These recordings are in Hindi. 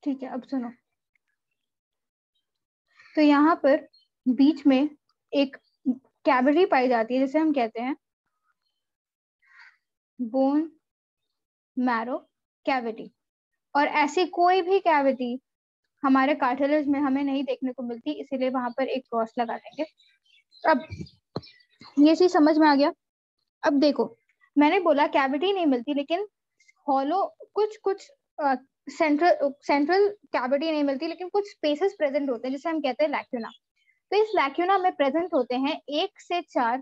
ठीक है, अब सुनो। तो यहाँ पर बीच में एक कैविटी पाई जाती है जिसे हम कहते हैं बोन मैरो कैविटी। और ऐसी कोई भी कैविटी हमारे कार्टिलेज में हमें नहीं देखने को मिलती, इसीलिए वहां पर एक क्रॉस लगा देंगे। अब ये चीज समझ में आ गया। अब देखो, मैंने बोला कैविटी नहीं मिलती, लेकिन हॉलो कुछ कुछ सेंट्रल कैविटी नहीं मिलती, लेकिन कुछ स्पेसेस प्रेजेंट होते हैं जिसे हम कहते हैं लैक्यूना। तो इस लैक्यूना में प्रेजेंट होते हैं 1 से 4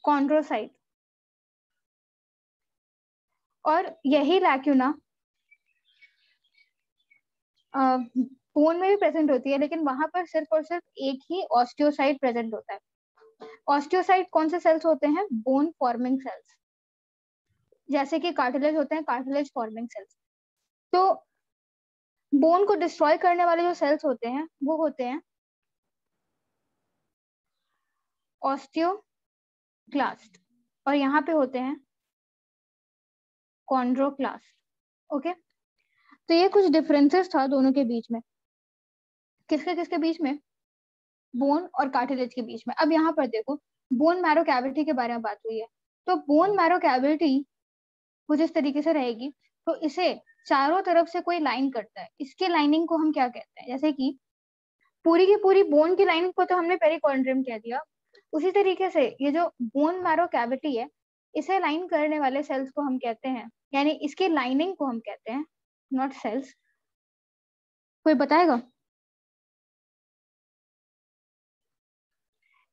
कॉन्ड्रोसाइट, और यही लैक्यूना बोन में भी प्रेजेंट होती है, लेकिन वहां पर सिर्फ और सिर्फ एक ही ऑस्टियोसाइट प्रेजेंट होता है। ऑस्टियोसाइट कौन से सेल्स होते हैं? Bone forming sales. जैसे कि कार्टिलेज होते हैं कार्टिलेज फॉर्मिंग सेल्स। तो बोन को डिस्ट्रॉय करने वाले जो सेल्स होते हैं वो होते हैं ऑस्टियोक्लास्ट, और यहाँ पे होते हैं कॉन्ड्रोक्लास्ट। ओके, तो ये कुछ डिफरेंसेस था दोनों के बीच में। किसके किसके बीच में? बोन और कार्टिलेज के बीच में। अब यहाँ पर देखो, बोन मैरो कैविटी के बारे में बात हुई है। तो बोन मैरो कैविटी कुछ इस तरीके से रहेगी। तो इसे चारों तरफ से कोई लाइन करता है, इसके लाइनिंग को हम क्या कहते हैं? जैसे कि पूरी की पूरी बोन की लाइनिंग को तो हमने पेरिकॉन्ड्रियम कह दिया, उसी तरीके से ये जो बोन मैरो कैविटी है, इसे लाइन करने वाले सेल्स को हम कहते हैं, यानी इसकी लाइनिंग को हम कहते हैं, नॉट सेल्स। कोई बताएगा?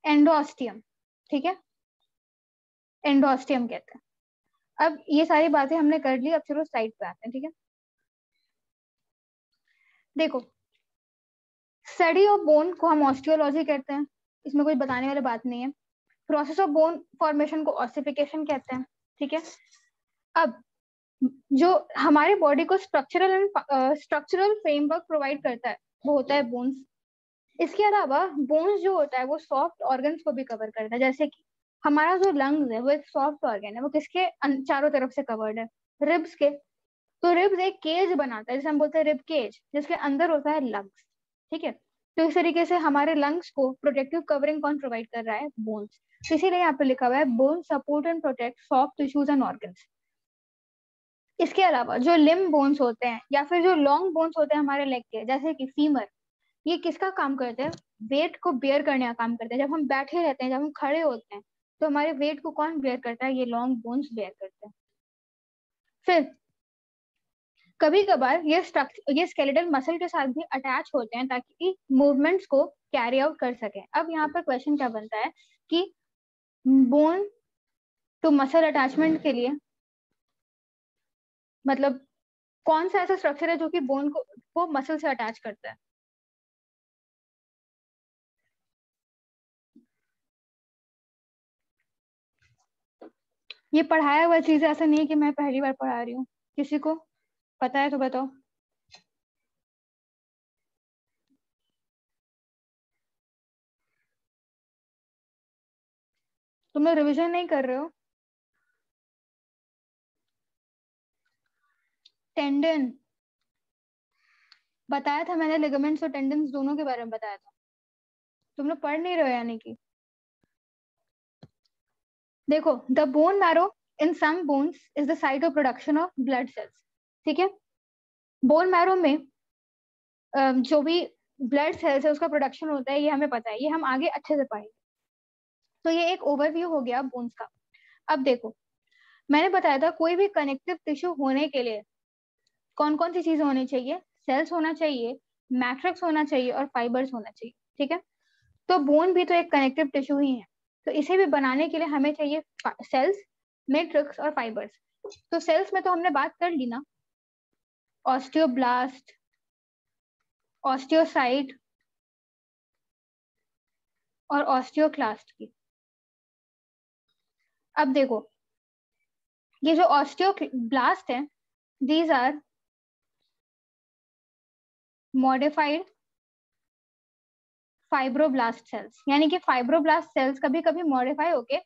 एंडोस्टियम। ठीक है, एंडोस्टियम कहते हैं। अब ये सारी बातें हमने कर ली, अब चलो स्लाइड पे आते हैं। ठीक है, देखो, स्टडी ऑफ बोन को हम ऑस्टियोलॉजी कहते हैं, इसमें कोई बताने वाली बात नहीं है। प्रोसेस ऑफ बोन फॉर्मेशन को ऑसिफिकेशन कहते हैं। ठीक है, अब जो हमारे बॉडी को स्ट्रक्चरल फ्रेमवर्क प्रोवाइड करता है वो होता है बोन्स। इसके अलावा बोन्स जो होता है वो सॉफ्ट ऑर्गन्स को भी कवर करता है, जैसे कि हमारा जो लंग्स है वो एक सॉफ्ट ऑर्गन है, वो किसके चारों तरफ से कवर्ड है? रिब्स के। तो रिब्स एक केज बनाता है जिसे हम बोलते हैं रिब केज, जिसके अंदर होता है लंग्स। ठीक है, तो इस तरीके से हमारे लंग्स को प्रोटेक्टिव कवरिंग कौन प्रोवाइड कर रहा है? बोन्स। तो इसीलिए यहाँ पे लिखा हुआ है bone support and protect soft tissues and organs. इसके अलावा जो लिम्ब बोन्स होते हैं या फिर जो लॉन्ग बोन्स होते हैं हमारे लेग के, जैसे कि फीमर, ये किसका काम करते हैं? वेट को बेयर करने का काम करते हैं। जब हम बैठे रहते हैं, जब हम खड़े होते हैं, तो हमारे वेट को कौन बेयर करता है? ये लॉन्ग बोन्स बेयर करते हैं। फिर कभी कभार ये स्केलेटल मसल के साथ भी अटैच होते हैं ताकि मूवमेंट्स को कैरी आउट कर सके। अब यहाँ पर क्वेश्चन क्या बनता है कि बोन टू मसल अटैचमेंट के लिए मतलब कौन सा ऐसा स्ट्रक्चर है जो कि बोन को मसल से अटैच करता है? ये पढ़ाया हुआ चीज है, ऐसा नहीं है कि मैं पहली बार पढ़ा रही हूँ। किसी को पता है तो बताओ। तुम लोग रिविजन नहीं कर रहे हो? टेंडन बताया था मैंने, लिगामेंट्स और टेंडन्स दोनों के बारे में बताया था। तुम लोग पढ़ नहीं रहे हो यानी कि। देखो, the bone marrow in some bones is the site of production of blood cells. ठीक है, बोन मैरो में जो भी ब्लड सेल्स है उसका प्रोडक्शन होता है, ये हमें पता है, ये हम आगे अच्छे से पढ़ेंगे। तो ये एक ओवरव्यू हो गया बोन्स का। अब देखो, मैंने बताया था कोई भी कनेक्टिव टिश्यू होने के लिए कौन कौन सी चीजें होनी चाहिए? सेल्स होना चाहिए, मैट्रिक्स होना चाहिए, और फाइबर्स होना चाहिए। ठीक है, तो बोन भी तो एक कनेक्टिव टिश्यू ही है, तो इसे भी बनाने के लिए हमें चाहिए सेल्स, मैट्रिक्स और फाइबर्स। तो सेल्स में तो हमने बात कर ली ना, ऑस्टियोब्लास्ट, ऑस्टियोसाइट और ऑस्टियोक्लास्ट की। अब देखो, ये जो ऑस्टियोब्लास्ट है, these are modified fibroblast cells, यानी कि फाइब्रोब्लास्ट सेल्स कभी कभी मॉडिफाई होके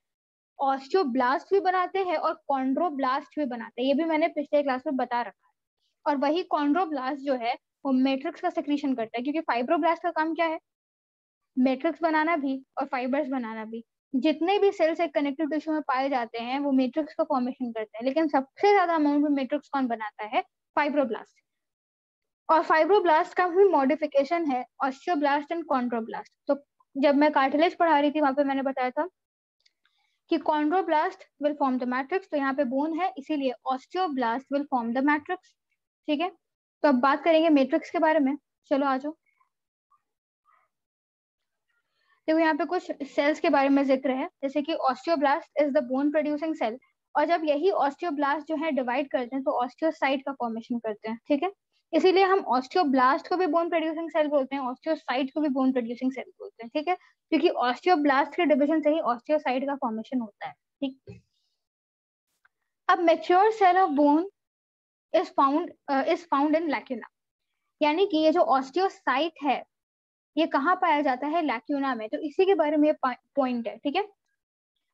ऑस्टियोब्लास्ट भी बनाते हैं और कॉन्ड्रोब्लास्ट भी बनाते हैं। ये भी मैंने पिछले क्लास में बता रखा है। और वही कॉन्ड्रोब्लास्ट जो है वो मैट्रिक्स का सेक्रीशन करता है, क्योंकि फाइब्रोब्लास्ट का काम क्या है, मैट्रिक्स बनाना भी और फाइबर्स बनाना भी। जितने भी सेल्स एक कनेक्टिव टिश्यू में पाए जाते हैं वो मैट्रिक्स का फॉर्मेशन करते हैं, लेकिन सबसे ज्यादा अमाउंट में मैट्रिक्स कौन बनाता है, फाइब्रोब्लास्ट। और फाइब्रोब्लास्ट का भी मॉडिफिकेशन है ऑस्टियोब्लास्ट एंड कॉन्ड्रोब्लास्ट। तो जब मैं कार्टिलेज पढ़ा रही थी वहां पे मैंने बताया था कि chondroblast will form the matrix, तो यहाँ पे बोन है इसीलिए osteoblast will form the matrix. ठीक है, तो अब बात करेंगे मैट्रिक्स के बारे में। चलो आ जाओ। देखो यहाँ पे कुछ सेल्स के बारे में जिक्र है, जैसे कि osteoblast is the bone producing cell, और जब यही ऑस्टियोब्लास्ट जो है डिवाइड करते हैं तो ऑस्टियोसाइट का फॉर्मेशन करते हैं। ठीक है, इसीलिए हम ऑस्टियोब्लास्ट को भी बोन प्रोड्यूसिंग सेल बोलते हैं, ऑस्टियोसाइट को भी बोन प्रोड्यूसिंग सेल बोलते हैं। ठीक है, क्योंकि ऑस्टियोब्लास्ट के डिवीजन से ही ऑस्टियोसाइट का फॉर्मेशन होता है। ठीक, अब mature cell of bone is found in lacuna, यानी कि ये जो ऑस्टियोसाइट है ये कहाँ पाया जाता है, लैक्यूना में। तो इसी के बारे में पॉइंट है। ठीक है,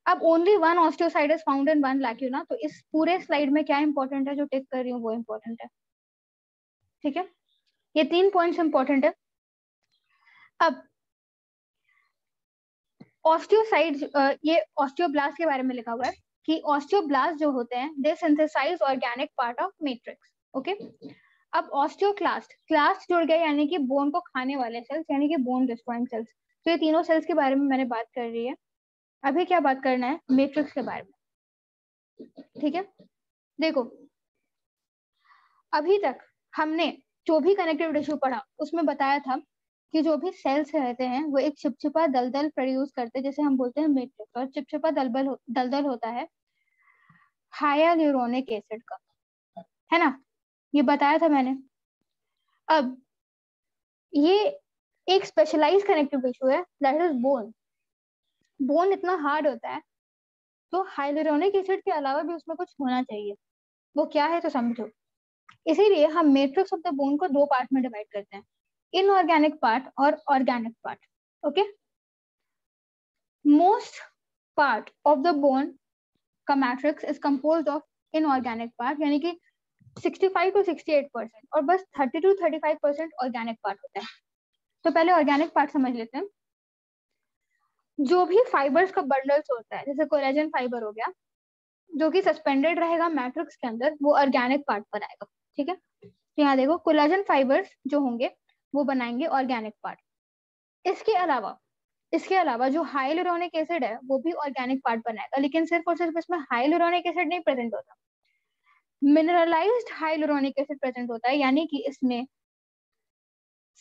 अब only one osteocyte is found in one lacuna, तो इस पूरे स्लाइड में क्या इंपॉर्टेंट है जो टिक कर रही हूँ वो इंपॉर्टेंट है। ठीक है, ये 3 पॉइंट्स इंपॉर्टेंट है। अब ऑस्टियोसाइट, ये ऑस्टियोब्लास्ट के बारे में लिखा हुआ है कि ऑस्टियोब्लास्ट जो होते हैं they synthesize organic part of matrix. Okay, अब ऑस्टियोक्लास्ट, क्लास्ट जुड़ गए यानी कि बोन को खाने वाले सेल्स, यानी कि बोन डिस्ट्रॉइंग सेल्स। तो ये तीनों सेल्स के बारे में मैंने बात कर रही है। अभी क्या बात करना है, मैट्रिक्स के बारे में। ठीक है, देखो अभी तक हमने जो भी कनेक्टिव टिश्यू पढ़ा उसमें बताया था कि जो भी सेल्स रहते हैं वो एक चिपचिपा दलदल प्रोड्यूस करते हैं, जैसे हम बोलते हैं मैट्रिक्स, और चिपचिपा दलदल होता है हाइयालुरोनिक एसिड का, है ना, ये बताया था मैंने। अब ये एक स्पेशलाइज्ड कनेक्टिव टिश्यू है, दैट इज बोन। बोन इतना हार्ड होता है तो हाइलुरोनिक एसिड के अलावा भी उसमें कुछ होना चाहिए, वो क्या है तो समझो। इसीलिए हम मैट्रिक्स ऑफ द बोन को 2 पार्ट में डिवाइड करते हैं, इनऑर्गेनिक पार्ट और organic part. Okay, most part of the bone का matrix is composed of inorganic part, यानी कि 65 to 68%, और बस 30 to 35% ऑर्गेनिक पार्ट होता है। तो पहले ऑर्गेनिक पार्ट समझ लेते हैं। जो भी फाइबर्स का बंडल्स होता है, जैसे कोलेजन फाइबर हो गया जो कि सस्पेंडेड रहेगा मैट्रिक्स के अंदर, वो ऑर्गेनिक पार्ट पर आएगा। ठीक है, तो यहाँ देखो कोलेजन फाइबर्स जो होंगे वो बनाएंगे ऑर्गेनिक पार्ट। इसके अलावा जो हाइलुरोनिक एसिड है वो भी ऑर्गेनिक पार्ट बनाएगा, लेकिन सिर्फ और सिर्फ इसमें हाइलुरोनिक एसिड नहीं प्रेजेंट होता, मिनरलाइज्ड हाइलुरोनिक एसिड प्रेजेंट होता है, यानी कि इसमें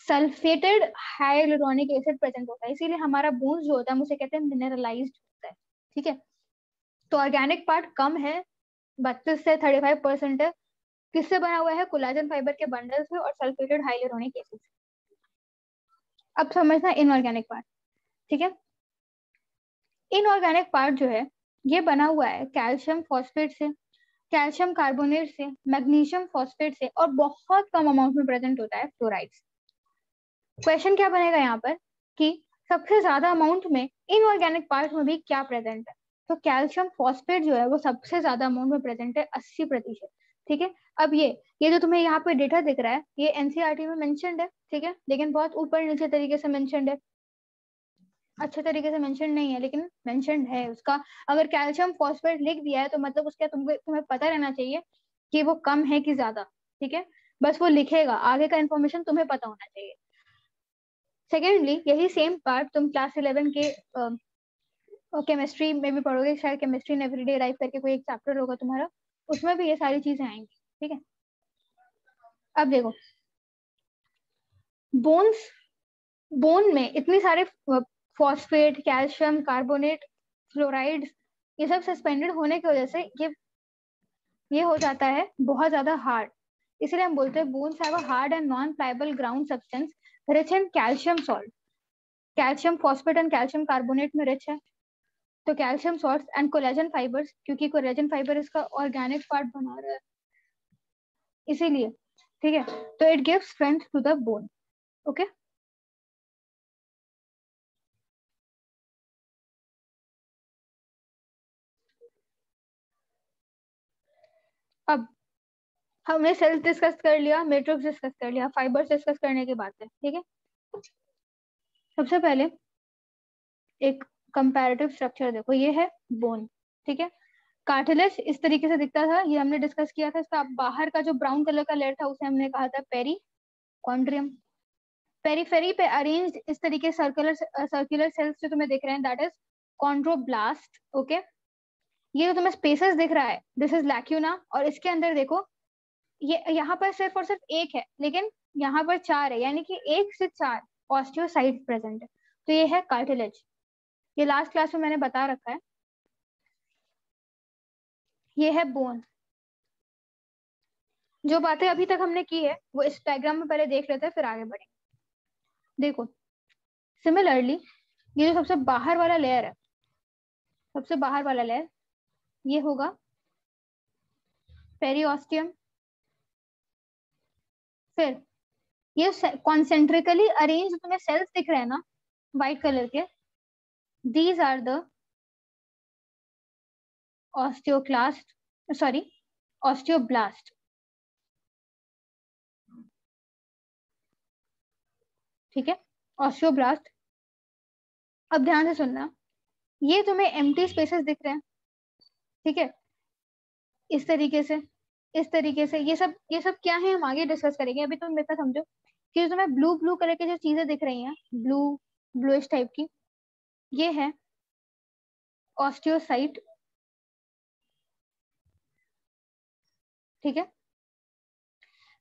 सल्फेटेड हाइलुरोनिक एसिड प्रेजेंट होता है, इसीलिए हमारा बोन्स जो होता है उसे कहते हैं मिनरलाइज्ड होता है। ठीक है, तो ऑर्गेनिक पार्ट कम है, 32 से 35% है। किससे बना हुआ है, कोलाजन फाइबर के बंडल से और सल्फेटेड हाइलुरोनिक एसिड। अब समझना इनऑर्गेनिक पार्ट। ठीक है, इनऑर्गेनिक पार्ट जो है ये बना हुआ है कैल्शियम फॉस्फेट से, कैल्शियम कार्बोनेट से, मैग्नीशियम फॉस्फेट से, और बहुत कम अमाउंट में प्रेजेंट होता है फ्लोराइड्स। क्वेश्चन क्या बनेगा यहाँ पर कि सबसे ज्यादा अमाउंट में इनऑर्गेनिक पार्ट में भी क्या प्रेजेंट है, तो कैल्शियम फॉस्फेट जो है वो सबसे ज्यादा अमाउंट में प्रेजेंट है, 80%। ठीक है, अब ये जो तुम्हें यहाँ पे डेटा दिख रहा है ये एनसीईआरटी में मेंशन्ड है। ठीक है, लेकिन बहुत ऊपर नीचे तरीके से मेंशन्ड है, अच्छे तरीके से मेंशन नहीं है लेकिन मेंशन्ड है उसका। अगर कैल्शियम फॉस्फेट लिख दिया है तो मतलब उसका तुम्हें पता रहना चाहिए कि वो कम है कि ज्यादा। ठीक है, बस वो लिखेगा, आगे का इन्फॉर्मेशन तुम्हें पता होना चाहिए। सेकेंडली यही सेम पार्ट तुम क्लास 11 के केमिस्ट्री में भी पढ़ोगे, शायद केमिस्ट्री ने एवरीडे लाइफ करके कोई एक चैप्टर होगा तुम्हारा, उसमें भी ये सारी चीजें आएंगी। ठीक है, अब देखो बोन्स बोन में इतनी सारे फॉस्फेट, कैल्शियम कार्बोनेट, फ्लोराइड, ये सब सस्पेंडेड होने की वजह से ये हो जाता है बहुत ज्यादा हार्ड। इसलिए हम बोलते हैं bones have a hard and non pliable ground substance rich in calcium salt. Calcium phosphate and calcium carbonate में रिच है, तो calcium salt and collagen fibres, क्योंकि कोलेजन फाइबर इसका ऑर्गेनिक पार्ट बना रहा है इसीलिए। ठीक है, तो it gives strength to the bone. Okay, अब हमने सेल्स डिस्कस कर लिया, मैट्रिक्स डिस्कस कर लिया, फाइबर्स डिस्कस करने की बात है, ठीक है। सबसे पहले एक कंपैरेटिव स्ट्रक्चर देखो, ये है बोन, ठीक है। कार्टिलेज इस तरीके से दिखता था, ये हमने डिस्कस किया था। इसका बाहर का जो ब्राउन कलर का लेयर था उसे हमने कहा था पेरिकॉन्ड्रियम। पेरीफेरी पे अरेंज्ड इस तरीके सर्कुलर सेल्स जो तुम्हें दिख रहे हैं, दैट इज कॉन्ड्रोब्लास्ट, ओके। ये जो तुम्हें स्पेसेस दिख रहा है, दिस इज लैक्यूना। और इसके अंदर देखो, ये यहाँ पर सिर्फ और सिर्फ एक है, लेकिन यहाँ पर चार है, यानी कि 1 से 4 ऑस्टियोसाइट प्रेजेंट है। तो ये है कार्टिलेज। ये लास्ट क्लास में मैंने बता रखा है। ये है बोन। जो बातें अभी तक हमने की है वो इस डायग्राम में पहले देख लेते हैं, फिर आगे बढ़ेंगे। देखो, सिमिलरली ये जो सबसे बाहर वाला लेयर है, सबसे बाहर वाला लेयर ये होगा पेरिओस्टियम। फिर ये कॉन्सेंट्रिकली अरेंज तुम्हें सेल्स दिख रहे हैं ना, व्हाइट कलर के, these are the osteoclast, sorry osteoblast, ठीक है, ऑस्टियोब्लास्ट। अब ध्यान से सुनना, ये तुम्हें एम्प्टी स्पेसेस दिख रहे हैं, ठीक है, इस तरीके से, इस तरीके से। ये सब क्या है हम आगे डिस्कस करेंगे, अभी तुम इतना समझो कि तुम्हें ब्लू ब्लू कलर की जो चीजें दिख रही हैं, ब्लू ब्लूइश टाइप की, ये है ऑस्टियोसाइट, ठीक है।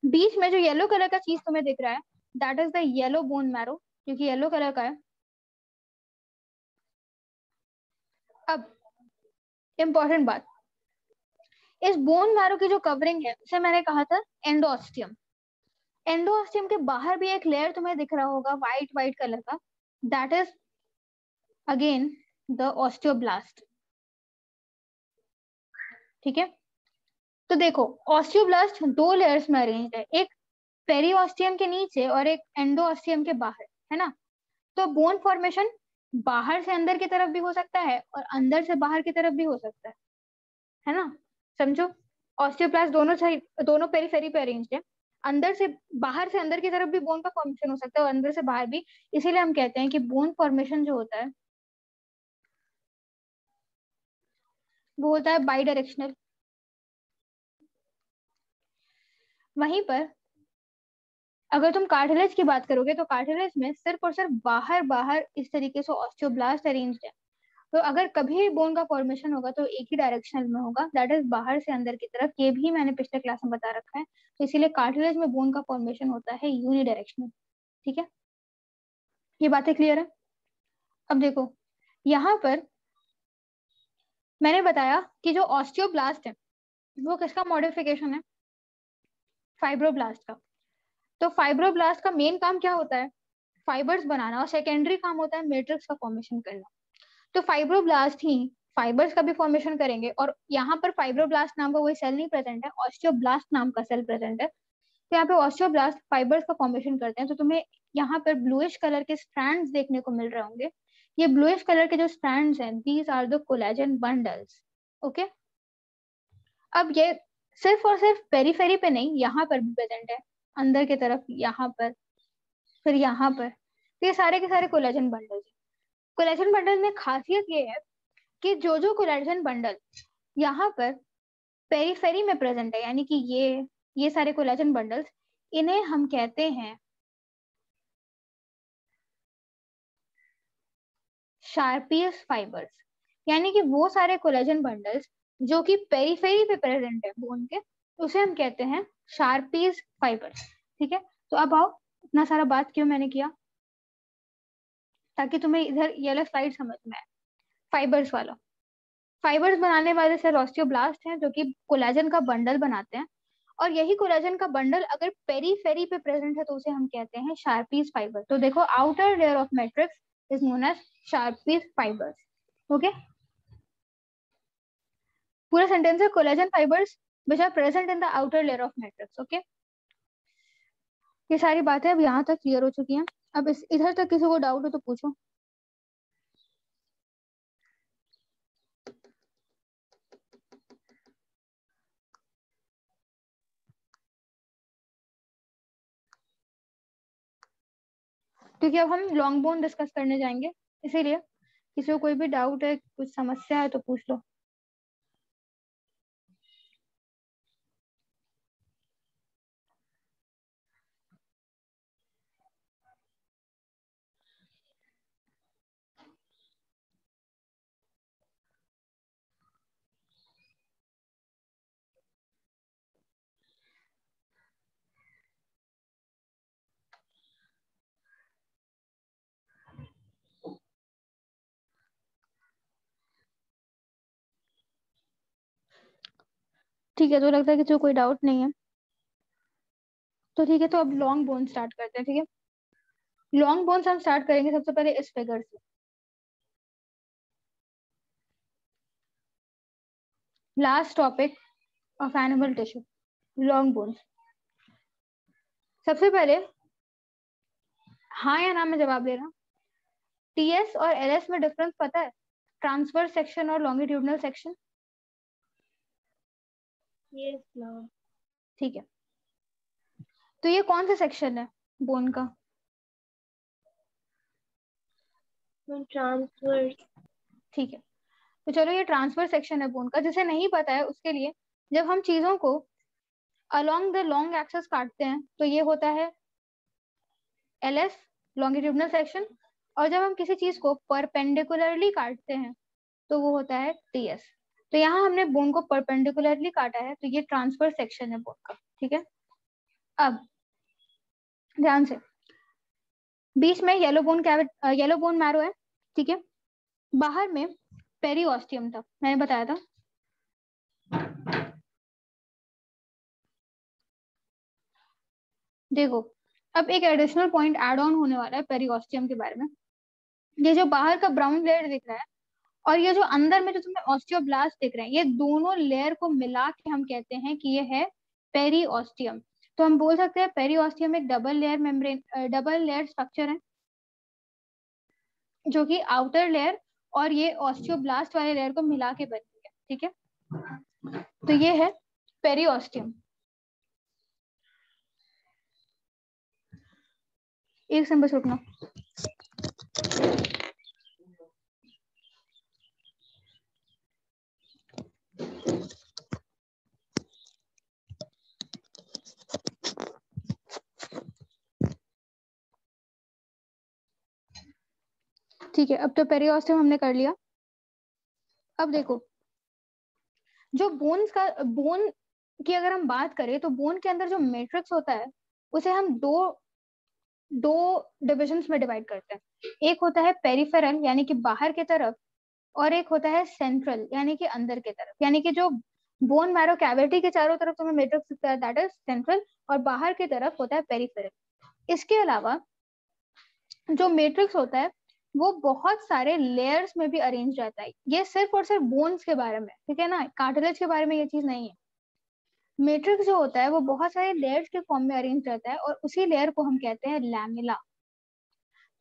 बीच में जो येलो कलर का चीज तुम्हें दिख रहा है, that is the yellow bone marrow, क्योंकि येलो कलर का है। अब इंपॉर्टेंट बात, इस बोन मैरो की जो कवरिंग है उसे मैंने कहा था एंडोस्टियम। एंडोस्टियम के बाहर भी एक लेयर तुम्हें दिख रहा होगा व्हाइट व्हाइट कलर का, that is again the osteoblast, ठीक है। तो देखो, ऑस्टियोब्लास्ट 2 लेयर्स में अरेंज्ड है, एक पेरिओस्टियम के नीचे और एक एंडोस्टियम के बाहर, है ना। तो बोन फॉर्मेशन बाहर से अंदर की तरफ भी हो सकता है और अंदर से बाहर की तरफ भी हो सकता है ना। समझो, ऑस्टियोब्लास्ट दोनों साइड, दोनों पेरीफेरी पे अरेंज्ड है। अंदर से बाहर से अंदर की तरफ भी बोन का फॉर्मेशन हो सकता है और अंदर से बाहर भी। इसीलिए हम कहते हैं कि बोन फॉर्मेशन जो होता है वो होता है बाई डायरेक्शनल। वहीं पर अगर तुम कार्टिलेज की बात करोगे तो कार्टिलेज में सिर्फ और सिर्फ बाहर बाहर इस तरीके से ऑस्टियोब्लास्ट अरेंज्ड है। तो अगर कभी बोन का फॉर्मेशन होगा तो एक ही डायरेक्शनल में होगा, दैट इज बाहर से अंदर की तरफ। ये भी मैंने पिछले क्लास में बता रखा है। तो इसीलिए कार्टिलेज में बोन का फॉर्मेशन होता है यूनिडायरेक्शनल, ठीक है। ये बातें क्लियर है। अब देखो, यहाँ पर मैंने बताया कि जो ऑस्टियोब्लास्ट है वो किसका मॉडिफिकेशन है, फाइब्रोब्लास्ट का। तो फाइब्रोब्लास्ट का मेन काम क्या होता है, फाइबर्स बनाना, और सेकेंडरी काम होता है मैट्रिक्स का फॉर्मेशन करना। तो फाइब्रोब्लास्ट ही फाइबर्स का भी फॉर्मेशन करेंगे। और यहाँ पर फाइब्रोब्लास्ट नाम का कोई सेल नहीं प्रेजेंट है, ऑस्टियोब्लास्ट नाम का सेल प्रेजेंट है। तो यहाँ पे ऑस्टियोब्लास्ट फाइबर्स का फॉर्मेशन करते हैं। तो तुम्हें यहाँ पर ब्लूइश कलर के स्ट्रैंड्स देखने को मिल रहे होंगे। ये ब्लूइश कलर के जो स्ट्रैंड्स हैं, these are the collagen bundles, okay. अब ये सिर्फ और सिर्फ पेरीफेरी पे नहीं, यहाँ पर भी प्रेजेंट है, अंदर की तरफ, यहाँ पर, फिर यहाँ पर। तो ये सारे के सारे कोलेजन बंडल्स। कोलेजन बंडल में खासियत ये है कि जो जो कोलेजन बंडल यहाँ पर पेरीफेरी में प्रेजेंट है, यानी कि ये सारे कोलेजन बंडल्स, इन्हें हम कहते हैं शार्पियस फाइबर्स। यानी कि वो सारे कोलेजन बंडल्स जो कि पेरीफेरी पे प्रेजेंट है बोन के, उसे हम कहते हैं शार्पीज फाइबर्स, ठीक है। तो अब आओ, इतना सारा बात क्यों मैंने किया, ताकि तुम्हें इधर ये वाला स्लाइड समझ में आए। फाइबर्स वाला, फाइबर्स बनाने वाले सेल ऑस्टियोब्लास्ट हैं जो कि कोलेजन का बंडल बनाते हैं। और यही कोलेजन का बंडल अगर पेरीफेरी पे प्रेजेंट है तो उसे हम कहते हैं शार्पीज फाइबर। तो देखो, outer layer of matrix is known as Sharpey's fibres, okay. पूरा सेंटेंस है collagen fibres which are present in the outer layer of matrix, okay. ये सारी बातें अब यहाँ तक क्लियर हो चुकी हैं। अब इस इधर तक किसी को डाउट हो तो पूछो। क्योंकि अब हम लॉन्ग बोन डिस्कस करने जाएंगे, इसीलिए किसी को कोई भी डाउट है, कुछ समस्या है तो पूछ लो। ठीक है, तो लगता है किसी को कोई डाउट नहीं है, तो ठीक है, तो अब लॉन्ग बोन स्टार्ट करते हैं। ठीक है, लॉन्ग बोन्स हम स्टार्ट करेंगे सबसे पहले इस फिगर से। Last topic of animal tissue, long bones. सबसे पहले हाँ या ना में जवाब देना। टीएस और एलएस में डिफरेंस पता है? ट्रांसवर्स सेक्शन और लॉन्गिट्यूडनल सेक्शन। Yes ma'am. ठीक है, तो ये कौन सा सेक्शन है बोन का? ट्रांसवर्स। ठीक है, तो चलो ये ट्रांसफर सेक्शन है बोन का। जिसे नहीं पता है उसके लिए, जब हम चीजों को अलोंग द लॉन्ग एक्सेस काटते हैं तो ये होता है एलएस, लॉन्गिट्यूडनल सेक्शन, और जब हम किसी चीज को परपेंडिकुलरली काटते हैं तो वो होता है टीएस। तो यहाँ हमने बोन को परपेंडिकुलरली काटा है, तो ये ट्रांसफर सेक्शन है बोन का। ठीक है, अब ध्यान से, बीच में येलो बोन मैरो है। ठीक है, बाहर में पेरीऑस्टियम था, मैंने बताया था। देखो, अब एक एडिशनल पॉइंट ऐड ऑन होने वाला है पेरीऑस्टियम के बारे में। ये जो बाहर का ब्राउन लेयर दिख रहा है और ये जो अंदर में जो तुम्हें ऑस्टियोब्लास्ट दिख रहे हैं, ये दोनों लेयर को मिला के हम कहते हैं कि ये है पेरीऑस्टियम। तो हम बोल सकते हैं पेरीऑस्टियम एक double layer membrane, double layer structure है, जो कि आउटर लेयर और ये ऑस्टियोब्लास्ट वाले लेयर को मिला के बनती है। ठीक है, तो ये है पेरीऑस्टियम। एक सेकंड बस रुकना। ठीक है, अब तो पेरीऑस्टियम हमने कर लिया। अब देखो, जो बोन की अगर हम बात करें तो बोन के अंदर जो मैट्रिक्स होता है उसे हम दो डिविजन्स में डिवाइड करते हैं। एक होता है पेरिफेरल यानी कि बाहर की तरफ, और एक होता है सेंट्रल यानी कि अंदर की तरफ। यानी कि जो बोन मैरो कैविटी के चारों तरफ तुम्हें मैट्रिक्स दिखता है दैट इज सेंट्रल, और बाहर की तरफ होता है पेरिफेरल। इसके अलावा जो मैट्रिक्स होता है वो बहुत सारे लेयर्स में भी अरेंज रहता है। ये सिर्फ और सिर्फ बोन्स के बारे में, ठीक है ना, कार्टिलेज के बारे में ये चीज नहीं है। मैट्रिक्स जो होता है वो बहुत सारे लेयर्स के फॉर्म में अरेंज रहता है और उसी लेयर को हम कहते हैं लैमेला।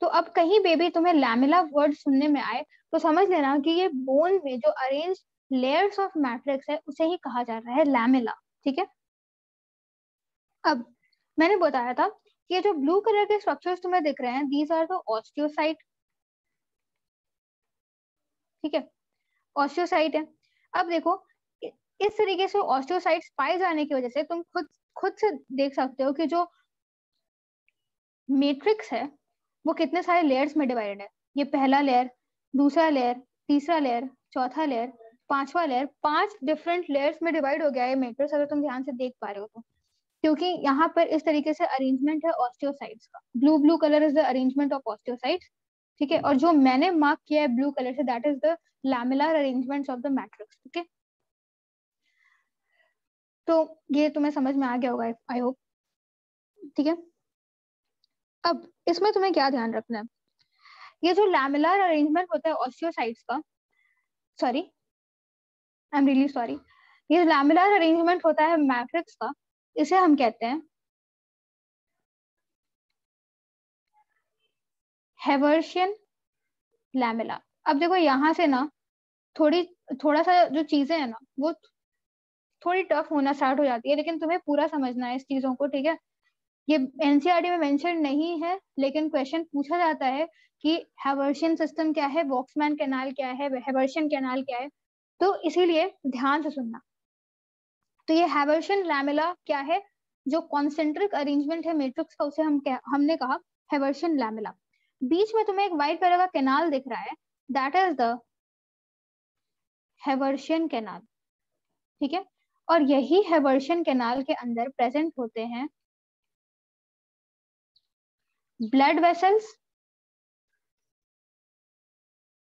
तो अब कहीं बेबी तुम्हें लैमेला वर्ड सुनने में आए तो समझ लेना कि ये बोन में जो अरेंज लेयर्स ऑफ मैट्रिक्स है उसे ही कहा जा रहा है लैमेला। ठीक है, अब मैंने बताया था कि ये जो ब्लू कलर के स्ट्रक्चर्स तुम्हें दिख रहे हैं दीज आर द ऑस्टियोसाइट। ठीक है, ऑस्टियोसाइट है। अब देखो, इस तरीके से ऑस्टियोसाइट्स पाए जाने की वजह से तुम खुद से देख सकते हो कि जो मैट्रिक्स है वो कितने सारे लेयर्स में डिवाइडेड है। ये पहला लेयर, दूसरा लेयर, तीसरा लेयर, चौथा लेयर, पांचवा लेयर, 5 डिफरेंट लेयर्स में डिवाइड हो गया है मैट्रिक्स, अगर तुम ध्यान से देख पा रहे हो तो। क्योंकि यहाँ पर इस तरीके से अरेंजमेंट है ऑस्टियोसाइट्स का। Blue blue colour is the arrangement of osteocytes. ठीक है, और जो मैंने मार्क किया है blue colour say that is the lamellar arrangements of the matrix. ठीक है, तो ये तुम्हें समझ में आ गया होगा आई होप। ठीक है, अब इसमें तुम्हें क्या ध्यान रखना है, ये जो लैमेलर अरेंजमेंट होता है ऑस्टियोसाइट्स का, sorry I am really sorry, ये लैमेलर अरेंजमेंट होता है मैट्रिक्स का, इसे हम कहते हैं हेवर्शियन लैमेला। अब देखो यहाँ से ना थोड़ा सा जो चीजें है ना वो थोड़ी टफ होना स्टार्ट हो जाती है, लेकिन तुम्हें पूरा समझना है इस चीजों को। ठीक है, ये एनसीईआरटी में मेंशन नहीं है, लेकिन क्वेश्चन पूछा जाता है कि हैवर्शियन सिस्टम क्या है, वॉक्समैन कैनाल क्या है, हैवर्शियन कैनाल क्या है, तो इसीलिए ध्यान से सुनना। तो ये हैवर्शियन लैमेला क्या है, जो कॉन्सेंट्रिक अरेंजमेंट है मैट्रिक्स का, उसे हमने कहा हैवर्शियन लैमेला। बीच में तुम्हें एक व्हाइट कलर का कैनाल दिख रहा है, that is the Haversian canal, ठीक है। और यही हैवर्शियन कैनाल के अंदर प्रेजेंट होते हैं ब्लड वेसल्स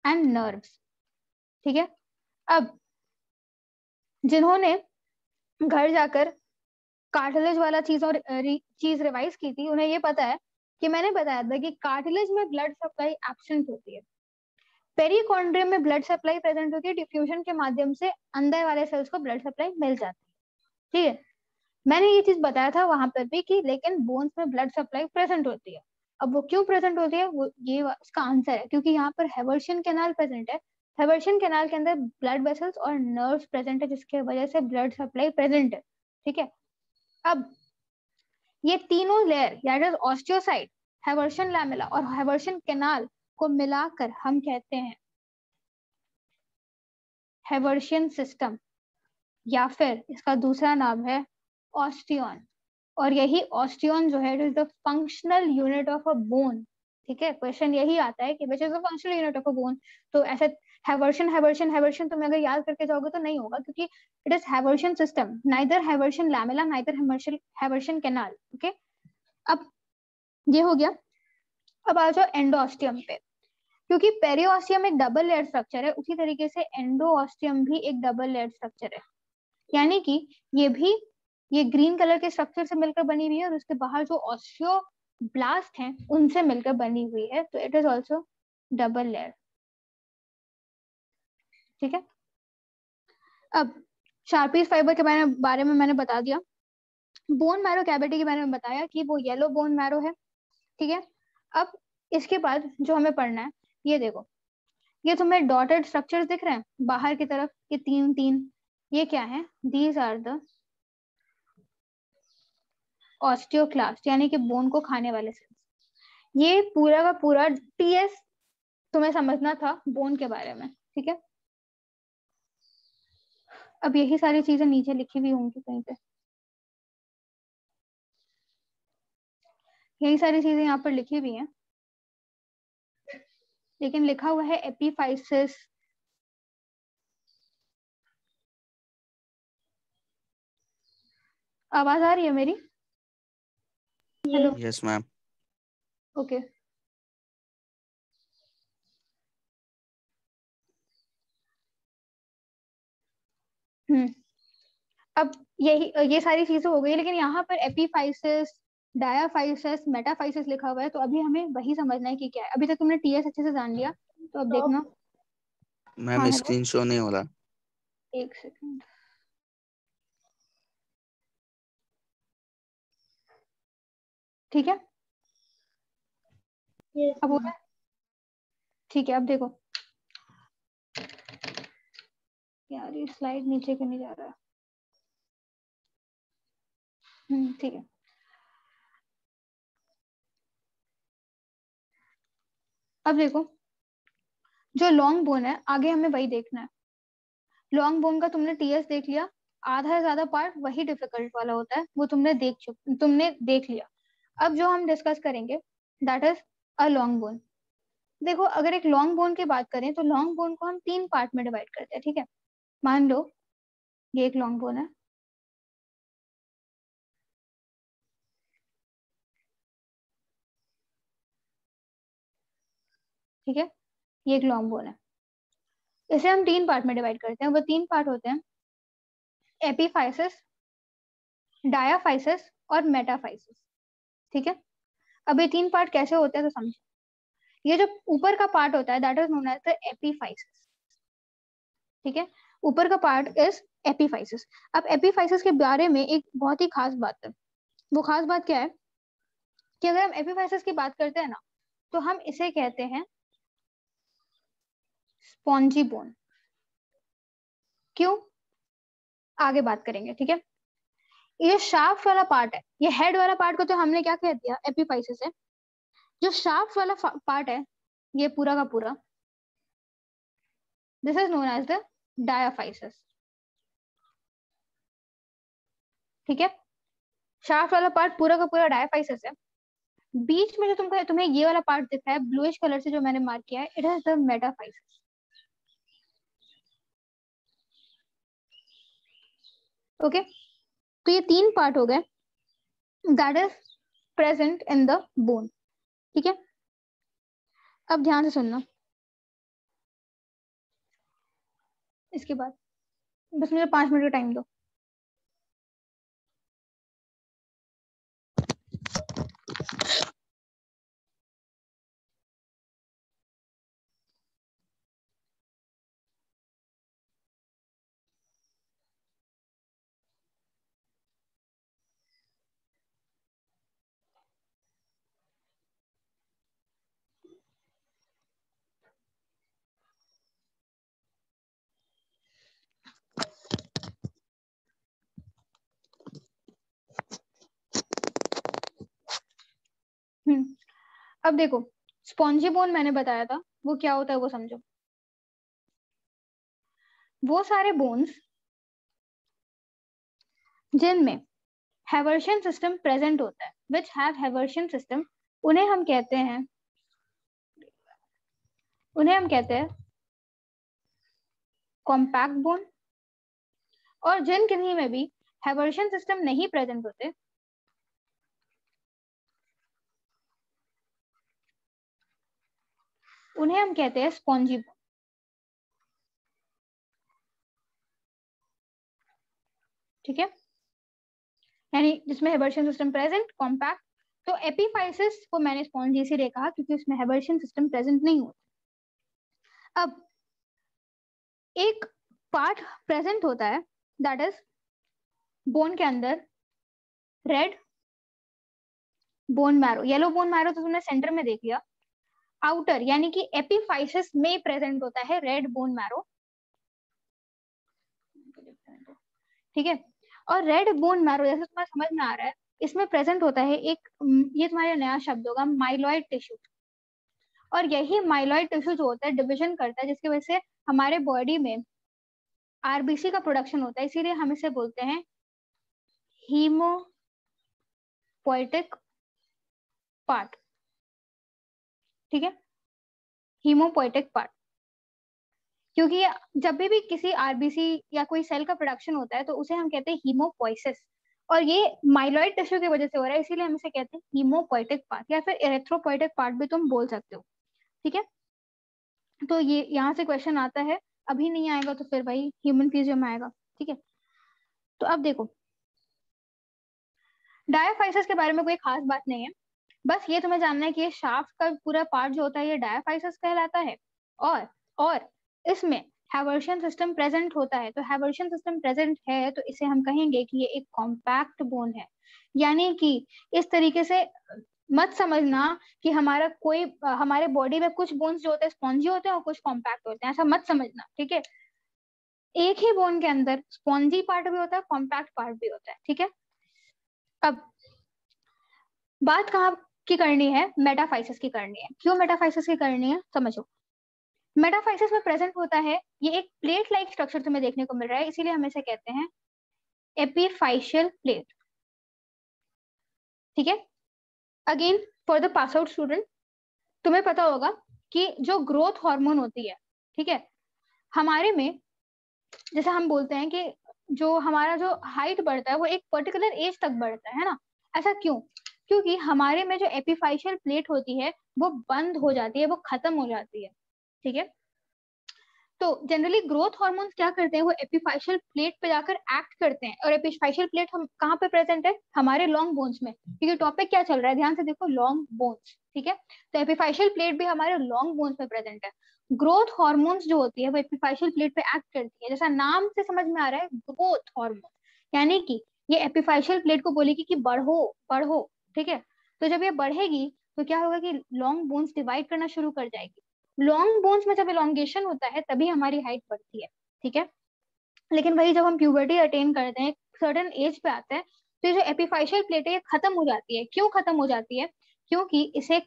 एंड नर्व्स, ठीक है। अब जिन्होंने घर जाकर कार्टिलेज वाला चीज और चीज रिवाइज की थी, उन्हें ये पता है कि मैंने बताया था कि कार्टिलेज में ब्लड सप्लाई एब्सेंट होती है, पेरिकॉन्ड्रियम में ब्लड सप्लाई प्रेजेंट होती है, डिफ्यूजन के माध्यम से अंदर वाले सेल्स को ब्लड सप्लाई मिल जाती है, ठीक है। मैंने ये चीज बताया था वहां पर भी कि लेकिन बोन्स में ब्लड सप्लाई प्रेजेंट होती है। अब वो क्यों प्रेजेंट होती है, वो ये इसका आंसर है क्योंकि यहाँ पर हैवर्शियन कैनाल प्रेजेंट है। हैवर्शियन कैनाल के अंदर ब्लड वेसल्स और नर्व्स प्रेजेंट है, जिसकी वजह से ब्लड सप्लाई प्रेजेंट है, ठीक है। अब ये तीनों लेयर यानी ऑस्टियोसाइट, हैवर्शियन लैमेला और हैवर्शियन कैनाल को मिलाकर हम कहते हैं हैवर्शियन सिस्टम, या फिर इसका दूसरा नाम है ऑस्टियन। और यही ऑस्टियन जो है, it is the functional unit of a bone, ठीक है। क्वेश्चन यही आता है कि which is the functional unit of a bone. तो ऐसे हैवर्शियन हैवर्शियन हैवर्शियन तुम अगर याद करके जाओगे तो नहीं होगा, क्योंकि it is Haversian system, neither Haversian lamella neither Haversian canal, okay. अब ये हो गया। अब आ जाओ एंडोस्टियम पे। क्योंकि पेरिओस्टियम एक डबल लेयर स्ट्रक्चर है, उसी तरीके से एंडोस्टियम भी एक डबल लेयर स्ट्रक्चर है, यानी कि ये भी ये ग्रीन कलर के स्ट्रक्चर से मिलकर बनी हुई है और उसके बाहर जो ऑस्टियोब्लास्ट हैं उनसे मिलकर बनी हुई है, तो it is also double layer, ठीक है। अब शार्पीज फाइबर के बारे में मैंने बता दिया। बोन मैरो कैविटी के बारे में बताया कि वो येलो बोन मैरो है, ठीक है। अब इसके बाद जो हमें पढ़ना है, ये देखो, ये तुम्हें डॉटेड स्ट्रक्चर्स दिख रहे हैं बाहर की तरफ, ये तीन तीन, ये क्या है, दीज आर द ऑस्टियोक्लास्ट, यानी कि बोन को खाने वाले सेल्स। ये पूरा का पूरा टीएस तुम्हें समझना था बोन के बारे में, ठीक है। अब यही सारी चीजें नीचे लिखी हुई होंगी कहीं पे, यही सारी चीजें यहाँ पर लिखी हुई हैं, लेकिन लिखा हुआ है एपीफाइसिस, आवाज आ रही है मेरी? Hello, yes ma'am. ओके। अब यही ये सारी चीजें हो गई, लेकिन यहाँ पर एपीफाइसिस, डायाफाइसिस, मेटाफाइसिस लिखा हुआ है, तो अभी हमें वही समझना है कि क्या है। अभी तक तुमने टीएस अच्छे से जान लिया, तो अब देखना। हाँ मैम हेलो, स्क्रीन शो नहीं हो रहा। एक सेकंड, ठीक है। अब हो गया, ठीक है। अब देखो यार, ये स्लाइड नीचे क्यों नहीं जा रहा है? ठीक है। अब देखो, जो लॉन्ग बोन है आगे हमें वही देखना है। लॉन्ग बोन का तुमने टीएस देख लिया, आधा से ज्यादा पार्ट वही डिफिकल्ट वाला होता है, वो तुमने देख लिया। अब जो हम डिस्कस करेंगे that is a long bone. देखो, अगर एक लॉन्ग बोन की बात करें तो लॉन्ग बोन को हम तीन पार्ट में डिवाइड करते हैं, ठीक है। मान लो ये एक लॉन्ग बोन है, ठीक है, ये एक लॉन्ग बोन है। इसे हम तीन पार्ट में डिवाइड करते हैं, वो तीन पार्ट होते हैं एपीफाइसिस, डायाफाइसिस और मेटाफाइसिस, ठीक है। अब ये तीन पार्ट कैसे होते हैं तो समझो। ये जो ऊपर का पार्ट होता है that is known as the epiphysis, ठीक है। ऊपर का पार्ट इज एपीफाइसिस। अब एपीफाइसिस के बारे में एक बहुत ही खास बात है। वो खास बात क्या है कि अगर हम एपीफाइसिस की बात करते हैं ना, तो हम इसे कहते हैं स्पॉन्जी बोन। क्यों, आगे बात करेंगे, ठीक है। ये शाफ्ट वाला पार्ट है, ये हेड वाला पार्ट को तो हमने क्या कह दिया, एपिफाइसिस है। जो शाफ्ट वाला पार्ट है ये पूरा का पूरा, this is known as the diaphysis. ठीक है, शाफ्ट वाला पार्ट पूरा का पूरा डायाफाइसिस है। बीच में जो तुमको तुम्हें ये वाला पार्ट दिख रहा है ब्लूइश कलर से जो मैंने मार्क किया है, it is the metaphysis. Okay, तो ये 3 पार्ट हो गए that is present in the bone. ठीक है, अब ध्यान से सुनना, इसके बाद बस मुझे 5 मिनट का टाइम दो। अब देखो, स्पॉन्जी बोन मैंने बताया था वो क्या होता है वो समझो। वो सारे बोन्स जिनमें हैवर्शियन सिस्टम प्रेजेंट होता है, विच हैव हैवर्शियन सिस्टम, उन्हें हम कहते हैं कॉम्पैक्ट बोन। और जिन किन्हीं में भी हैवर्शियन सिस्टम नहीं प्रेजेंट होते उन्हें हम कहते हैं स्पॉन्जी बोन। ठीक है, यानी जिसमें हैवर्शियन सिस्टम प्रेजेंट, कॉम्पैक्ट। तो एपिफाइसिस को मैंने स्पॉन्जी इसीलिए कहा क्योंकि उसमें हैवर्शियन सिस्टम प्रेजेंट नहीं होता। अब एक पार्ट प्रेजेंट होता है दैट इज बोन के अंदर red bone marrow, yellow bone marrow तो तुमने सेंटर में देख लिया। आउटर यानी कि एपिफाइसिस में प्रेजेंट होता है रेड बोन मैरो। ठीक है, और रेड बोन मैरो जैसे तुम्हें समझ में आ रहा है, इसमें प्रेजेंट होता है एक, ये तुम्हारा नया शब्द होगा, माइलॉइड टिश्यू। और यही माइलॉइड टिश्यू जो होता है डिविजन करता है, जिसकी वजह से हमारे बॉडी में आरबीसी का प्रोडक्शन होता है, इसीलिए हम इसे बोलते हैं हीमोपोइटिक पार्ट। ठीक है, हीमोपोइटिक पार्ट, क्योंकि जब भी किसी आरबीसी या कोई सेल का प्रोडक्शन होता है तो उसे हम कहते हैं हीमोपोइसिस, और ये माइलॉइड टिश्यू की वजह से हो रहा है, इसीलिए हम इसे कहते हैं हीमोपोइटिक पार्ट या फिर एरेथ्रोपोइटिक पार्ट भी तुम बोल सकते हो। ठीक है, तो ये यहाँ से क्वेश्चन आता है, अभी नहीं आएगा तो फिर भाई ह्यूमन फिजियम में आएगा। ठीक है, तो अब देखो, डायाफाइसिस के बारे में कोई खास बात नहीं है, बस ये तुम्हें जानना है कि ये शाफ्ट का पूरा पार्ट जो होता है ये डायाफाइसिस कहलाता है। और इसमें हैवर्शियन सिस्टम प्रेजेंट होता है, तो हैवर्शियन सिस्टम प्रेजेंट है तो इसे हम कहेंगे कि ये एक कॉम्पैक्ट बोन है। यानी कि इस तरीके से मत समझना कि हमारा कोई हमारे बॉडी में कुछ बोन्स जो होते हैं स्पॉन्जी होते हैं और कुछ कॉम्पैक्ट होते हैं, ऐसा मत समझना। ठीक है, एक ही बोन के अंदर स्पॉन्जी पार्ट भी होता है, कॉम्पैक्ट पार्ट भी होता है। ठीक है, अब बात कहाँ की करनी है, मेटाफाइसिस की करनी है। क्यों मेटाफाइसिस की करनी है समझो। मेटाफाइसिस में प्रेजेंट होता है ये एक प्लेट लाइक स्ट्रक्चर तुम्हें देखने को मिल रहा है, इसीलिए हम इसे कहते हैं एपिफाइशियल प्लेट। ठीक है, again for the pass out student, तुम्हें पता होगा कि जो ग्रोथ हार्मोन होती है, ठीक है, हमारे में जैसे हम बोलते हैं कि जो हमारा जो हाइट बढ़ता है वो एक पर्टिकुलर एज तक बढ़ता है ना। ऐसा क्यों? क्योंकि हमारे में जो एपिफाइशियल प्लेट होती है वो बंद हो जाती है, वो खत्म हो जाती है। ठीक है, तो जनरली ग्रोथ हार्मोन्स क्या करते हैं, वो एपिफाइशियल प्लेट पे जाकर एक्ट करते हैं। और एपिफाइशियल प्लेट हम कहाँ पे प्रेजेंट है, हमारे लॉन्ग बोन्स में, क्योंकि टॉपिक क्या चल रहा है ध्यान से देखो, लॉन्ग बोन्स। ठीक है, तो एपिफाइशियल प्लेट भी हमारे लॉन्ग बोन्स में प्रेजेंट है। ग्रोथ हार्मोन्स जो होती है वो एपिफाइशियल प्लेट पे एक्ट करती है, जैसा नाम से समझ में आ रहा है ग्रोथ हार्मोन, यानी कि ये एपिफाइशियल प्लेट को बोलेगी कि बढ़ो बढ़ो। ठीक है, तो जब ये बढ़ेगी तो क्या होगा कि लॉन्ग बोन्स डिवाइड करना शुरू कर जाएगी। लॉन्ग बोन्स में जब इलोंगेशन होता है तभी हमारी हाइट बढ़ती है। ठीक है, लेकिन वही जब हम प्यूबर्टी अटेन करते हैं, सर्टेन एज पे आते हैं, तो ये जो एपिफाइशियल प्लेट है ये खत्म हो जाती है। क्यों खत्म हो जाती है? क्योंकि इसे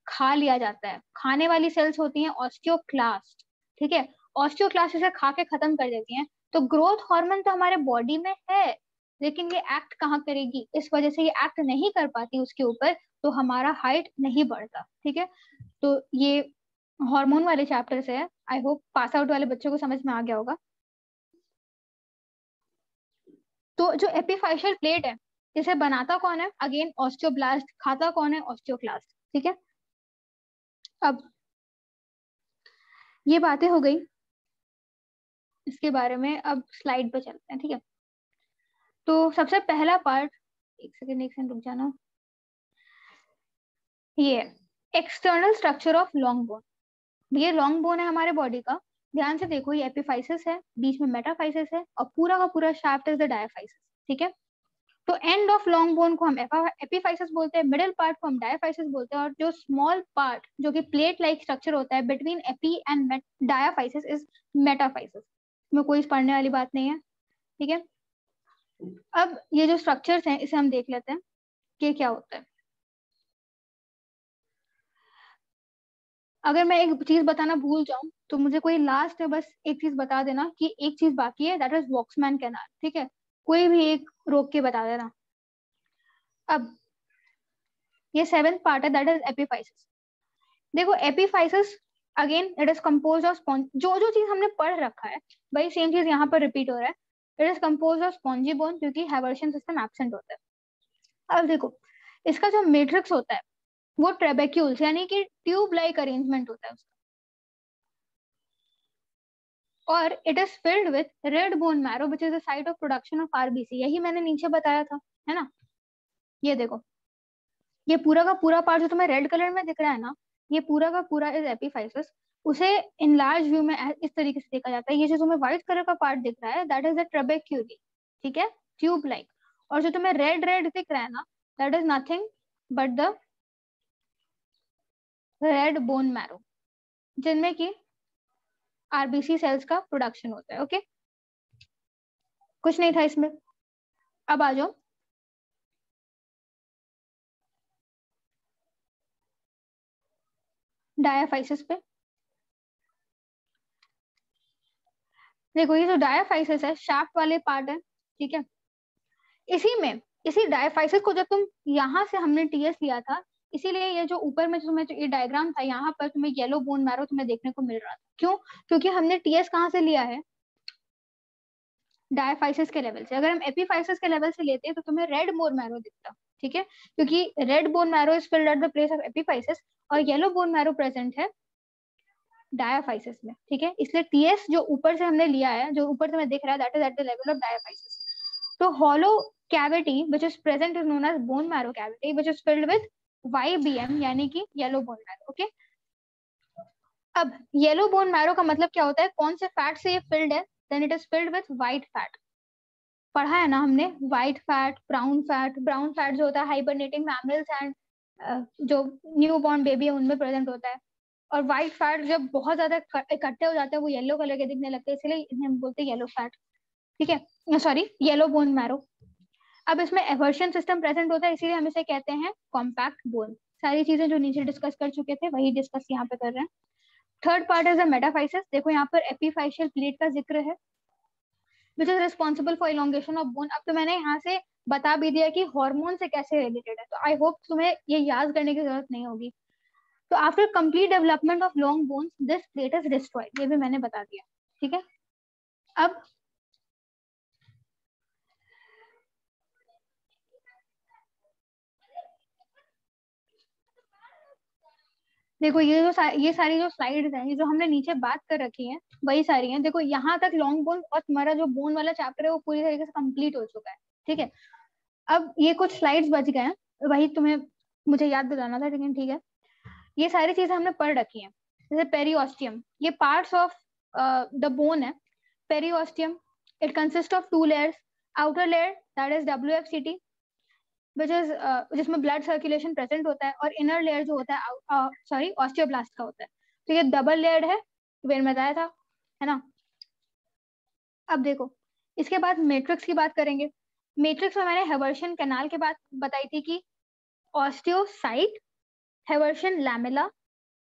खा लिया जाता है। खाने वाली सेल्स होती हैं ऑस्टियोक्लास्ट, ठीक है, ऑस्टियोक्लास्ट इसे खा के खत्म कर देती हैं। तो ग्रोथ हार्मोन तो हमारे बॉडी में है, लेकिन ये एक्ट कहाँ करेगी? इस वजह से ये एक्ट नहीं कर पाती उसके ऊपर, तो हमारा हाइट नहीं बढ़ता, ठीक है। तो ये हार्मोन वाले चैप्टर से है। आई होप पास आउट वाले बच्चों को समझ में आ गया होगा। तो जो एपिफाइशियल प्लेट है, इसे बनाता कौन है? Again osteoblast. खाता कौन है? ऑस्टियोक्लास्ट, ठीक है। अब ये बातें हो गई इसके बारे में, अब स्लाइड पे चलते हैं, ठीक है। तो सबसे पहला पार्ट, एक सेकंड रुक जाना, ये external structure of long bone. ये लॉन्ग बोन है हमारे बॉडी का, ध्यान से देखो, ये एपिफाइसिस है, बीच में मेटाफाइसिस है, और पूरा का पूरा शाफ्ट इज द डायाफाइसिस, ठीक है। तो एंड ऑफ लॉन्ग बोन को हम एपिफाइसिस बोलते हैं, मिडिल पार्ट को हम डायाफाइसिस बोलते हैं, और जो स्मॉल पार्ट जो कि प्लेट लाइक स्ट्रक्चर होता है between AP and diaphysis is metaphysis. में कोई पढ़ने वाली बात नहीं है, ठीक है। अब ये जो स्ट्रक्चर्स हैं इसे हम देख लेते हैं कि क्या होता है। अगर मैं एक चीज बताना भूल जाऊं तो मुझे कोई लास्ट में बस एक चीज बता देना कि एक चीज बाकी है, दैट इज वॉक्समैन कैनाल, ठीक है। कोई भी एक रोक के बता देना। अब ये सेवेंथ पार्ट है, दैट इज एपिफाइसिस। देखो epiphysis again it is compose of sponge. जो जो चीज हमने पढ़ रखा है वही सेम चीज यहाँ पर रिपीट हो रहा है। It is compose of spongy bone, क्योंकि हैवर्शियन सिस्टम एब्सेंट होता है। अब देखो इसका जो मैट्रिक्स होता है वो ट्रेबेक्यूल्स यानी कि ट्यूब लाइक अरेंजमेंट होता है उसका, और it is filled with red bone marrow which is the site of production of RBC. यही मैंने नीचे बताया था, है ना। ये देखो, ये पूरा का पूरा पार्ट जो तुम्हें रेड कलर में दिख रहा है ना, ये पूरा का पूरा इज एपिफाइसिस। उसे इन लार्ज व्यू में इस तरीके से देखा जाता है। ये जो तुम्हें व्हाइट कलर का पार्ट दिख रहा है दैट इज द ट्रेबेक्यूली, ठीक है, ट्यूब लाइक। और जो तुम्हें रेड रेड दिख रहा है ना, that is nothing but the red bone marrow, जिनमें की आरबीसी सेल्स का प्रोडक्शन होता है। ओके, कुछ नहीं था इसमें। अब आ जाओ डायाफाइसिस पे। देखो ये जो डायाफाइसिस है शाफ्ट वाले पार्ट है, ठीक है। इसी में, इसी डायाफाइसिस को जब तुम यहाँ से हमने टीएस लिया था, इसीलिए ये जो ऊपर में तुम्हें जो ये डायग्राम था यहाँ पर तुम्हें येलो बोन मैरो तुम्हें देखने को मिल रहा था। क्यों? क्योंकि हमने टीएस कहाँ से लिया है? डायाफाइसिस के लेवल से। अगर हम एपिफाइसिस के लेवल से लेते तो तुम्हें रेड बोन मैरो दिखता, ठीक है, क्योंकि red bone marrow is filled at the place of epiphysis और येलो बोन मैरो प्रेजेंट है डायाफाइसिस में, ठीक है। इसलिए टीएस जो ऊपर से हमने लिया है, जो ऊपर से हमें दिख रहा है, that is at the level of diaphysis. तो hollow cavity which is present is known as bone marrow cavity which is filled with YBM यानी कि yellow bone marrow, ओके। अब येलो बोन मैरो का मतलब क्या होता है? कौन से फैट से ये फिल्ड है? Then it is filled with white fat. पढ़ा है ना हमने, white fat, brown fat. Brown fat जो होता है हाइबरनेटिंग मैमल्स एंड जो न्यू बॉर्न बेबी है उनमें प्रेजेंट होता है। और व्हाइट फैट जब बहुत ज्यादा इकट्ठे हो जाते हैं वो येलो कलर के दिखने लगते हैं, इसलिए इन्हें हम बोलते हैं येलो फैट, ठीक है, सॉरी येलो बोन मैरो। अब इसमें एवर्शन सिस्टम प्रेजेंट होता है, इसीलिए हम इसे कहते हैं कॉम्पैक्ट बोन। सारी चीजें जो नीचे डिस्कस कर चुके थे वही डिस्कस यहाँ पे कर रहे हैं। Third part is the metaphysis. देखो यहाँ पर एपिफाइशियल प्लेट का जिक्र है which is responsible for elongation of bone. अब तो मैंने यहाँ से बता भी दिया कि हार्मोन से कैसे रिलेटेड है, तो आई होप तुम्हें ये याद करने की जरूरत नहीं होगी। तो after complete development of long bones this plate is destroyed, ये भी मैंने बता दिया, ठीक है। अब देखो ये सारी जो स्लाइड्स हैं, ये जो हमने नीचे बात कर रखी है वही सारी हैं। देखो यहाँ तक लॉन्ग बोन और तुम्हारा जो बोन वाला चैप्टर है वो पूरी तरीके से कंप्लीट हो चुका है, ठीक है। अब ये कुछ स्लाइड्स बच गए हैं, वही तुम्हें मुझे याद दिलाना था, लेकिन ठीक है। ये सारी चीजें हमने पढ़ रखी हैं। जैसे पेरियोस्टियम, ये पार्ट्स ऑफ द बोन है। Periosteum it consist of 2 layers, outer layer that is WFCT which is जिसमें ब्लड सर्कुलेशन प्रेजेंट होता है, और इनर लेयर जो होता है सॉरी ऑस्टियोब्लास्ट का होता है। तो ये डबल लेयर्ड है, वेर में बताया था, है ना। अब देखो इसके बाद मैट्रिक्स की बात करेंगे। मैट्रिक्स में मैंने हेवर्शियन कैनाल के बात बताई थी कि ऑस्टियोसाइट, हेवर्शियन लैमेला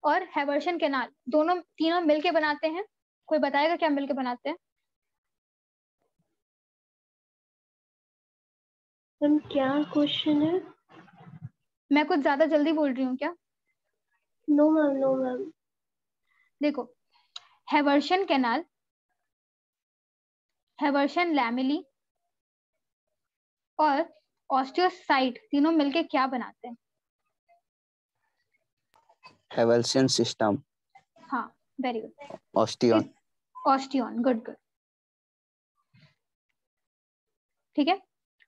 और हेवर्शियन कैनाल तीनों मिलके बनाते हैं। कोई बताएगा क्या मिलके बनाते हैं? मैम क्या क्वेश्चन है? मैं कुछ ज्यादा जल्दी बोल रही हूँ क्या? No ma'am, no ma'am. देखो, हेवर्शियन कैनाल, हेवर्शियन लैमेली और ऑस्टियोसाइट तीनों मिलके क्या बनाते हैं? Haversian system. हाँ, very good. Osteon. Osteon, good good. ठीक है,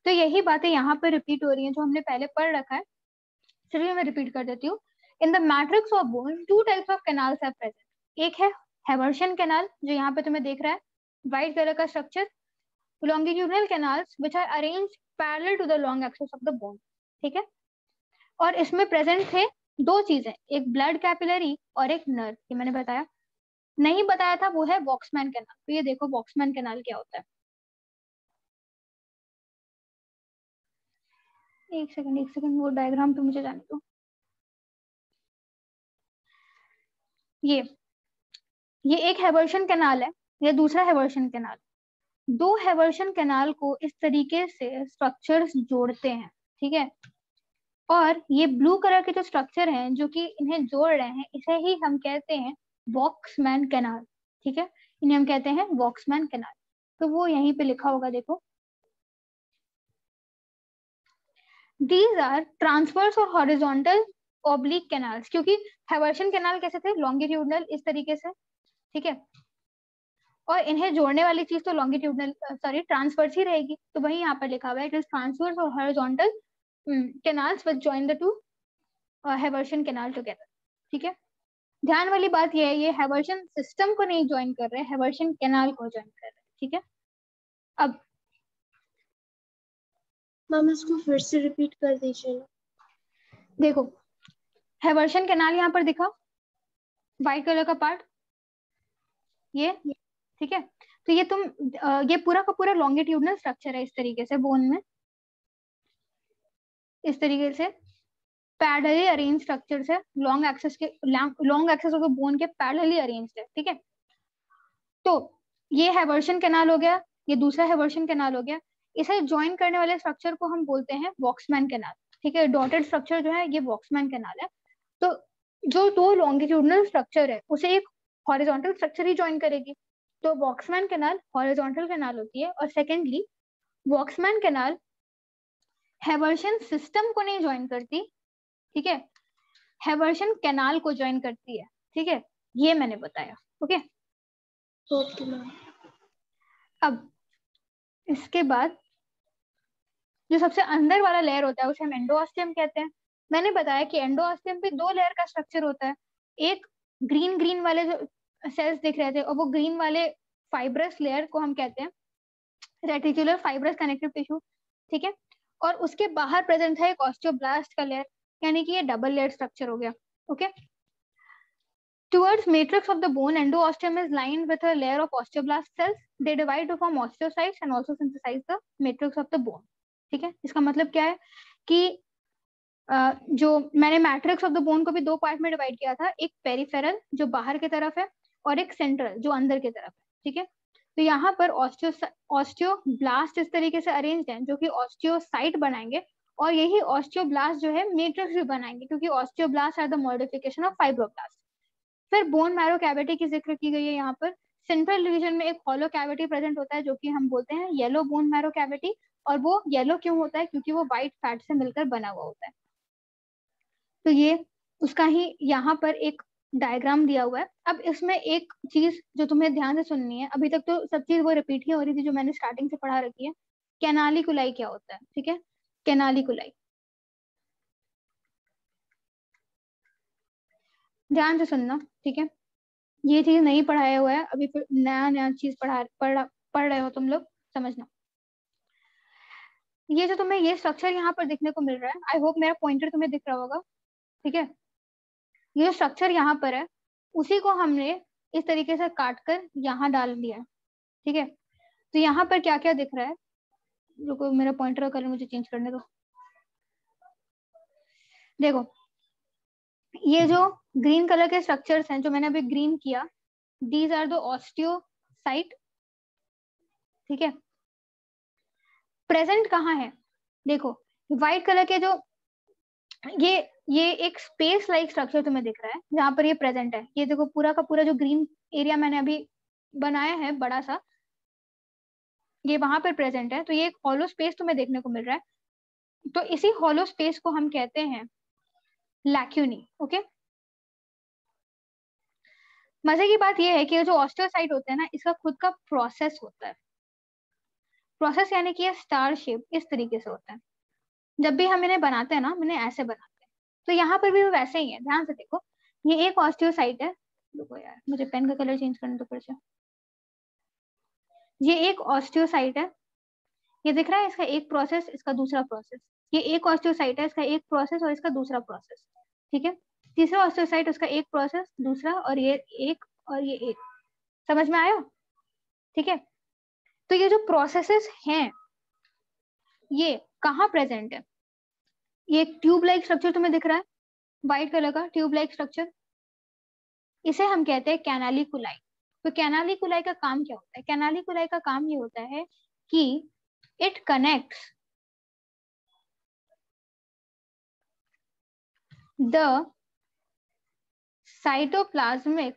तो यही बातें यहाँ पर रिपीट हो रही हैं जो हमने पहले पढ़ रखा है। चलिए मैं रिपीट कर देती हूँ। In the matrix of bone two types of canals are present. एक है हेवर्शियन कैनाल जो यहाँ पे तुम्हें देख रहा है, व्हाइट कलर का structure, longitudinal canals which are arranged parallel to the long axis of the bone। ठीक है, और इसमें प्रेजेंट थे दो चीजें, एक ब्लड कैपिलरी और एक नर्व। ये मैंने बताया, नहीं बताया था वो है वॉक्समैन कैनाल। तो ये देखो वॉक्समैन कैनाल क्या होता है। एक सेकंड, वो डायग्राम तो मुझे जाने दो। ये एक हेवर्शियन कैनाल है, ये दूसरा हेवर्शियन कैनाल। दो हेवर्शियन कैनाल को इस तरीके से स्ट्रक्चर्स जोड़ते हैं, ठीक है। और ये ब्लू कलर के जो स्ट्रक्चर हैं जो कि इन्हें जोड़ रहे हैं, इसे ही हम कहते हैं वॉक्समैन कैनाल। ठीक है, इन्हें हम कहते हैं वॉक्समैन कैनाल। तो वो यहीं पे लिखा होगा, देखो। दीज आर ट्रांसवर्स और हॉरिजॉन्टल ऑब्लिक कैनाल्स, क्योंकि हेवर्शियन कैनाल कैसे थे, लॉन्गिट्यूडनल इस तरीके से, ठीक है। और इन्हें जोड़ने वाली चीज तो लॉन्गिट्यूडनल सॉरी ट्रांसवर्स ही रहेगी। तो वही यहाँ पर लिखा हुआ है, इट इज ट्रांसवर्स और horizontal canals which join the two Haversian canal together. ठीक है, ध्यान वाली बात ये है, ये हेवर्शियन सिस्टम को नहीं ज्वाइन कर रहे, हेवर्शियन कैनाल को ज्वाइन कर रहे। ठीक है, अब मैम इसको फिर से रिपीट कर दीजिए। देखो, हेवर्शियन कैनाल यहाँ पर दिखा, व्हाइट कलर का पार्ट ये, ठीक है। तो ये ये पूरा का पूरा लॉन्गिट्यूडनल स्ट्रक्चर है, इस तरीके से बोन में, इस तरीके से पैरेलली अरेंज स्ट्रक्चर है, long axis of the bone के पैरेलली अरेंज्ड है। ठीक है, तो ये हेवर्शियन कैनाल हो गया, ये दूसरा हेवर्शियन कैनाल हो गया। इसे ज्वाइन करने वाले स्ट्रक्चर को हम बोलते हैं वॉक्समैन कैनाल। ठीक है, डॉटेड स्ट्रक्चर जो है ये वॉक्समैन कैनाल है। तो जो दो लॉन्गिट्यूडनल स्ट्रक्चर है उसे एक हॉरिजॉन्टल स्ट्रक्चर ही ज्वाइन करेगी, तो वॉक्समैन कैनाल हॉरिजॉन्टल कैनाल होती है। और सेकेंडली, वॉक्समैन कैनाल हेवर्शियन सिस्टम को नहीं ज्वाइन करती, ठीक है, हेवर्शियन कैनाल को ज्वाइन करती है। ठीक है, ये मैंने बताया। Okay, okay ma'am. अब इसके बाद जो सबसे अंदर वाला लेयर होता है उसे हम एंडोऑस्टियम कहते हैं। मैंने बताया कि एंडोऑस्टियम पे दो लेयर का स्ट्रक्चर होता है। एक ग्रीन वाले जो सेल्स दिख रहे थे, और वो ग्रीन वाले फाइब्रस लेयर को हम कहते हैं रेटिकुलर फाइब्रस कनेक्टिव टिश्यू। ठीक है, और उसके बाहर प्रेजेंट है एक ऑस्टियोब्लास्ट का लेयर, यानी कि ये डबल लेयर स्ट्रक्चर हो गया। Okay, towards matrix of the bone, endosteum is lined with a layer of osteoblast cells. They divide to form osteocytes and also synthesize the matrix of the bone. ठीक है, इसका मतलब क्या है कि जो मैंने मैट्रिक्स ऑफ द बोन को भी दो पार्ट में डिवाइड किया था, एक पेरिफेरल जो बाहर की तरफ है और एक सेंट्रल जो अंदर की तरफ है। ठीक है, तो यहाँ पर ऑस्टियोब्लास्ट इस तरीके से अरेंज है जो कि ऑस्टियोसाइट बनाएंगे, और यही ऑस्टियोब्लास्ट जो है मैट्रिक्स भी बनाएंगे, क्योंकि osteoblast are the modification of fibroblast. फिर बोन मैरो कैविटी की जिक्र की गई है यहाँ पर। सेंट्रल रीजन में एक हॉलो कैविटी प्रेजेंट होता है जो कि हम बोलते हैं येलो बोन मैरो कैविटी। और वो येलो क्यों होता है, क्योंकि वो व्हाइट फैट से मिलकर बना हुआ होता है। तो ये उसका ही यहाँ पर एक डायग्राम दिया हुआ है। अब इसमें एक चीज जो तुम्हें ध्यान से सुननी है, अभी तक तो सब चीज वो रिपीट ही हो रही थी जो मैंने स्टार्टिंग से पढ़ा रखी है। कैनालिकुलाई क्या होता है, ठीक है, कैनालिकुलाई ध्यान से सुनना, ठीक है। ये चीज नहीं पढ़ाया हुआ है अभी, फिर नया चीज पढ़ रहे हो तुम लोग, समझना। ये जो तुम्हें ये स्ट्रक्चर यहाँ पर दिखने को मिल रहा है, आई होप मेरा पॉइंटर तुम्हें दिख रहा होगा। ठीक है, ये स्ट्रक्चर यहाँ पर है, उसी को हमने इस तरीके से काट कर यहाँ डाल दिया। ठीक है, तो यहाँ पर क्या क्या दिख रहा है, रुको मेरा पॉइंटर का कलर मुझे चेंज करने दो। देखो ये जो ग्रीन कलर के स्ट्रक्चर्स हैं जो मैंने अभी ग्रीन किया, दीज आर द ऑस्टियोसाइट। ठीक है, प्रेजेंट कहाँ है? देखो व्हाइट कलर के जो ये एक स्पेस लाइक स्ट्रक्चर तुम्हें दिख रहा है जहां पर ये प्रेजेंट है। ये देखो पूरा का पूरा जो ग्रीन एरिया मैंने अभी बनाया है बड़ा सा, ये वहां पर प्रेजेंट है। तो ये एक हॉलो स्पेस तुम्हें देखने को मिल रहा है। तो इसी हॉलो स्पेस को हम कहते हैं लैक्यूनी। ओके, मजे की बात ये है कि जो ऑस्टियोसाइट होते हैं ना, इसका खुद का प्रोसेस होता है। प्रोसेस यानी कि ये स्टार शेप इस तरीके से होता है। जब भी हम इन्हें बनाते हैं ना, इन्हें ऐसे बनाते हैं। तो यहाँ पर भी वैसे ही है, ध्यान से देखो। ये एक ऑस्टियोसाइट है, रुको यार मुझे पेन का कलर चेंज करने दो फिर से। ये एक ऑस्टियोसाइट है, ये दिख रहा है, इसका एक प्रोसेस, इसका दूसरा प्रोसेस। ये एक ऑस्टियोसाइट है, इसका एक प्रोसेस और इसका दूसरा प्रोसेस। ठीक है, तीसरा ऑस्टियोसाइट, उसका एक प्रोसेस, दूसरा, और ये एक और ये एक। समझ में आया? ठीक है, तो ये जो प्रोसेसेस हैं ये कहाँ प्रेजेंट है? ये एक ट्यूब लाइक स्ट्रक्चर तुम्हें दिख रहा है, व्हाइट कलर का ट्यूब लाइक स्ट्रक्चर, इसे हम कहते हैं कैनालिकुलाई। तो कैनालिकुलाई का काम क्या होता है? कैनालिकुलाई का काम ये होता है कि it connects the cytoplasmic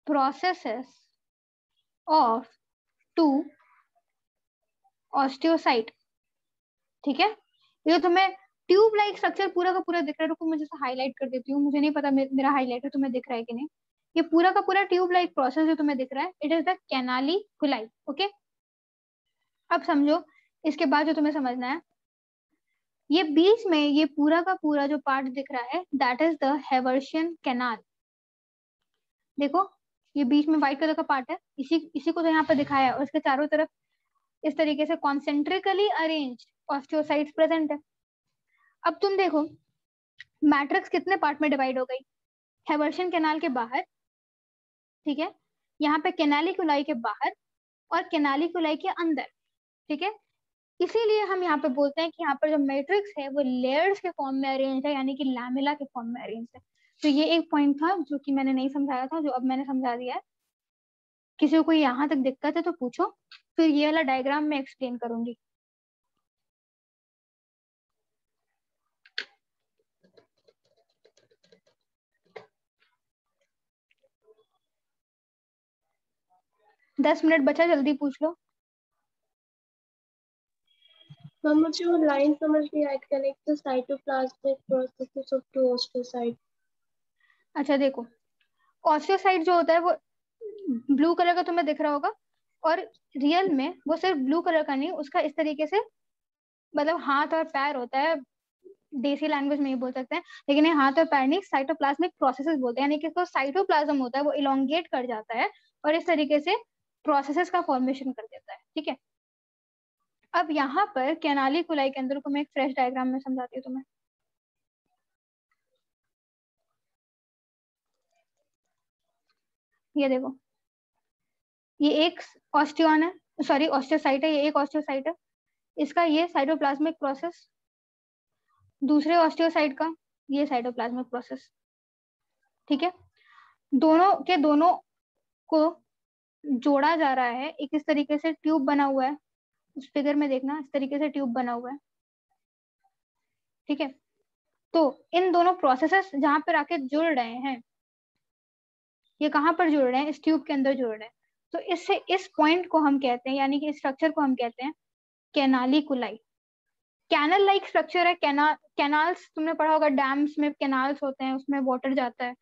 processes of two osteocyte। ठीक है, ये तुम्हें ट्यूब लाइक स्ट्रक्चर पूरा का पूरा दिख रहा है। रुको मुझे हाईलाइट कर देती हूँ, मुझे नहीं पता मेरा हाईलाइटर तुम्हें दिख रहा है कि नहीं। ये पूरा का पूरा ट्यूब लाइक प्रोसेस जो तुम्हें दिख रहा है, इट इज द कैनालिकुलाई। ओके, अब समझो इसके बाद जो तुम्हें समझना है, ये बीच में ये पूरा का पूरा जो पार्ट दिख रहा है, दैट इज द हेवर्शियन कैनाल। देखो ये बीच में व्हाइट कलर का पार्ट है, इसी को तो यहाँ पे दिखाया है, और इसके चारों तरफ इस तरीके से कॉन्सेंट्रिकली अरेंज्ड ऑस्टियोसाइट्स प्रेजेंट है। अब तुम देखो मैट्रिक्स कितने पार्ट में डिवाइड हो गई? हेवर्शियन कैनाल के बाहर, ठीक है, यहाँ पे कैनालिकुलाई के बाहर और कैनालिकुलाई के अंदर। ठीक है, इसीलिए हम यहाँ पे बोलते हैं कि यहाँ पर जो मैट्रिक्स है वो लेयर्स के फॉर्म में अरेंज है, यानी कि लैमेला के फॉर्म में अरेंज है। तो ये एक पॉइंट था जो कि मैंने नहीं समझाया था, जो अब मैंने समझा दिया है। किसी को कोई यहाँ तक दिक्कत है तो पूछो, फिर ये वाला डायग्राम मैं एक्सप्लेन करूंगी। दस मिनट बचा, जल्दी पूछ लो। मैम मुझे वो लाइन समझ नहीं आई, connect the cytoplasmic processes of two osteocyte. अच्छा देखो, ऑस्टियोसाइट जो होता है वो ब्लू कलर का तुम्हें दिख रहा होगा, और रियल में वो सिर्फ ब्लू कलर का नहीं, उसका इस तरीके से मतलब हाथ और पैर होता है। देसी लैंग्वेज में ही बोल सकते हैं, लेकिन ये हाथ और पैर नहीं, साइटोप्लाज्मिक प्रोसेसेस बोलते हैं। यानी कि जो साइटोप्लाज्म होता है वो इलोंगेट कर जाता है और इस तरीके से प्रोसेसेस का फॉर्मेशन कर देता है। ठीक है, अब यहाँ पर कैनालिकुलाई के अंदर को मैं एक फ्रेश डायग्राम में समझाती हूँ तुम्हें। ये देखो, ये एक ऑस्टियोन है, सॉरी ऑस्टियोसाइट है, ये एक ऑस्टियोसाइट है, इसका ये साइटोप्लाज्मिक प्रोसेस, दूसरे ऑस्टियोसाइट का ये साइटोप्लाज्मिक प्रोसेस। ठीक है, दोनों के दोनों को जोड़ा जा रहा है, एक इस तरीके से ट्यूब बना हुआ है, उस फिगर में देखना, इस तरीके से ट्यूब बना हुआ है। ठीक है, तो इन दोनों प्रोसेसेस जहां पर आके जुड़ रहे हैं, ये कहां पर जुड़ रहे हैं? इस ट्यूब के अंदर जुड़ रहे हैं। तो इससे इस पॉइंट को हम कहते हैं, यानी कि इस स्ट्रक्चर को हम कहते हैं कैनालिकुलाई। कैनल लाइक स्ट्रक्चर है। कैनाल्स तुमने पढ़ा होगा, डैम्स में कैनाल्स होते हैं, उसमें वाटर जाता है।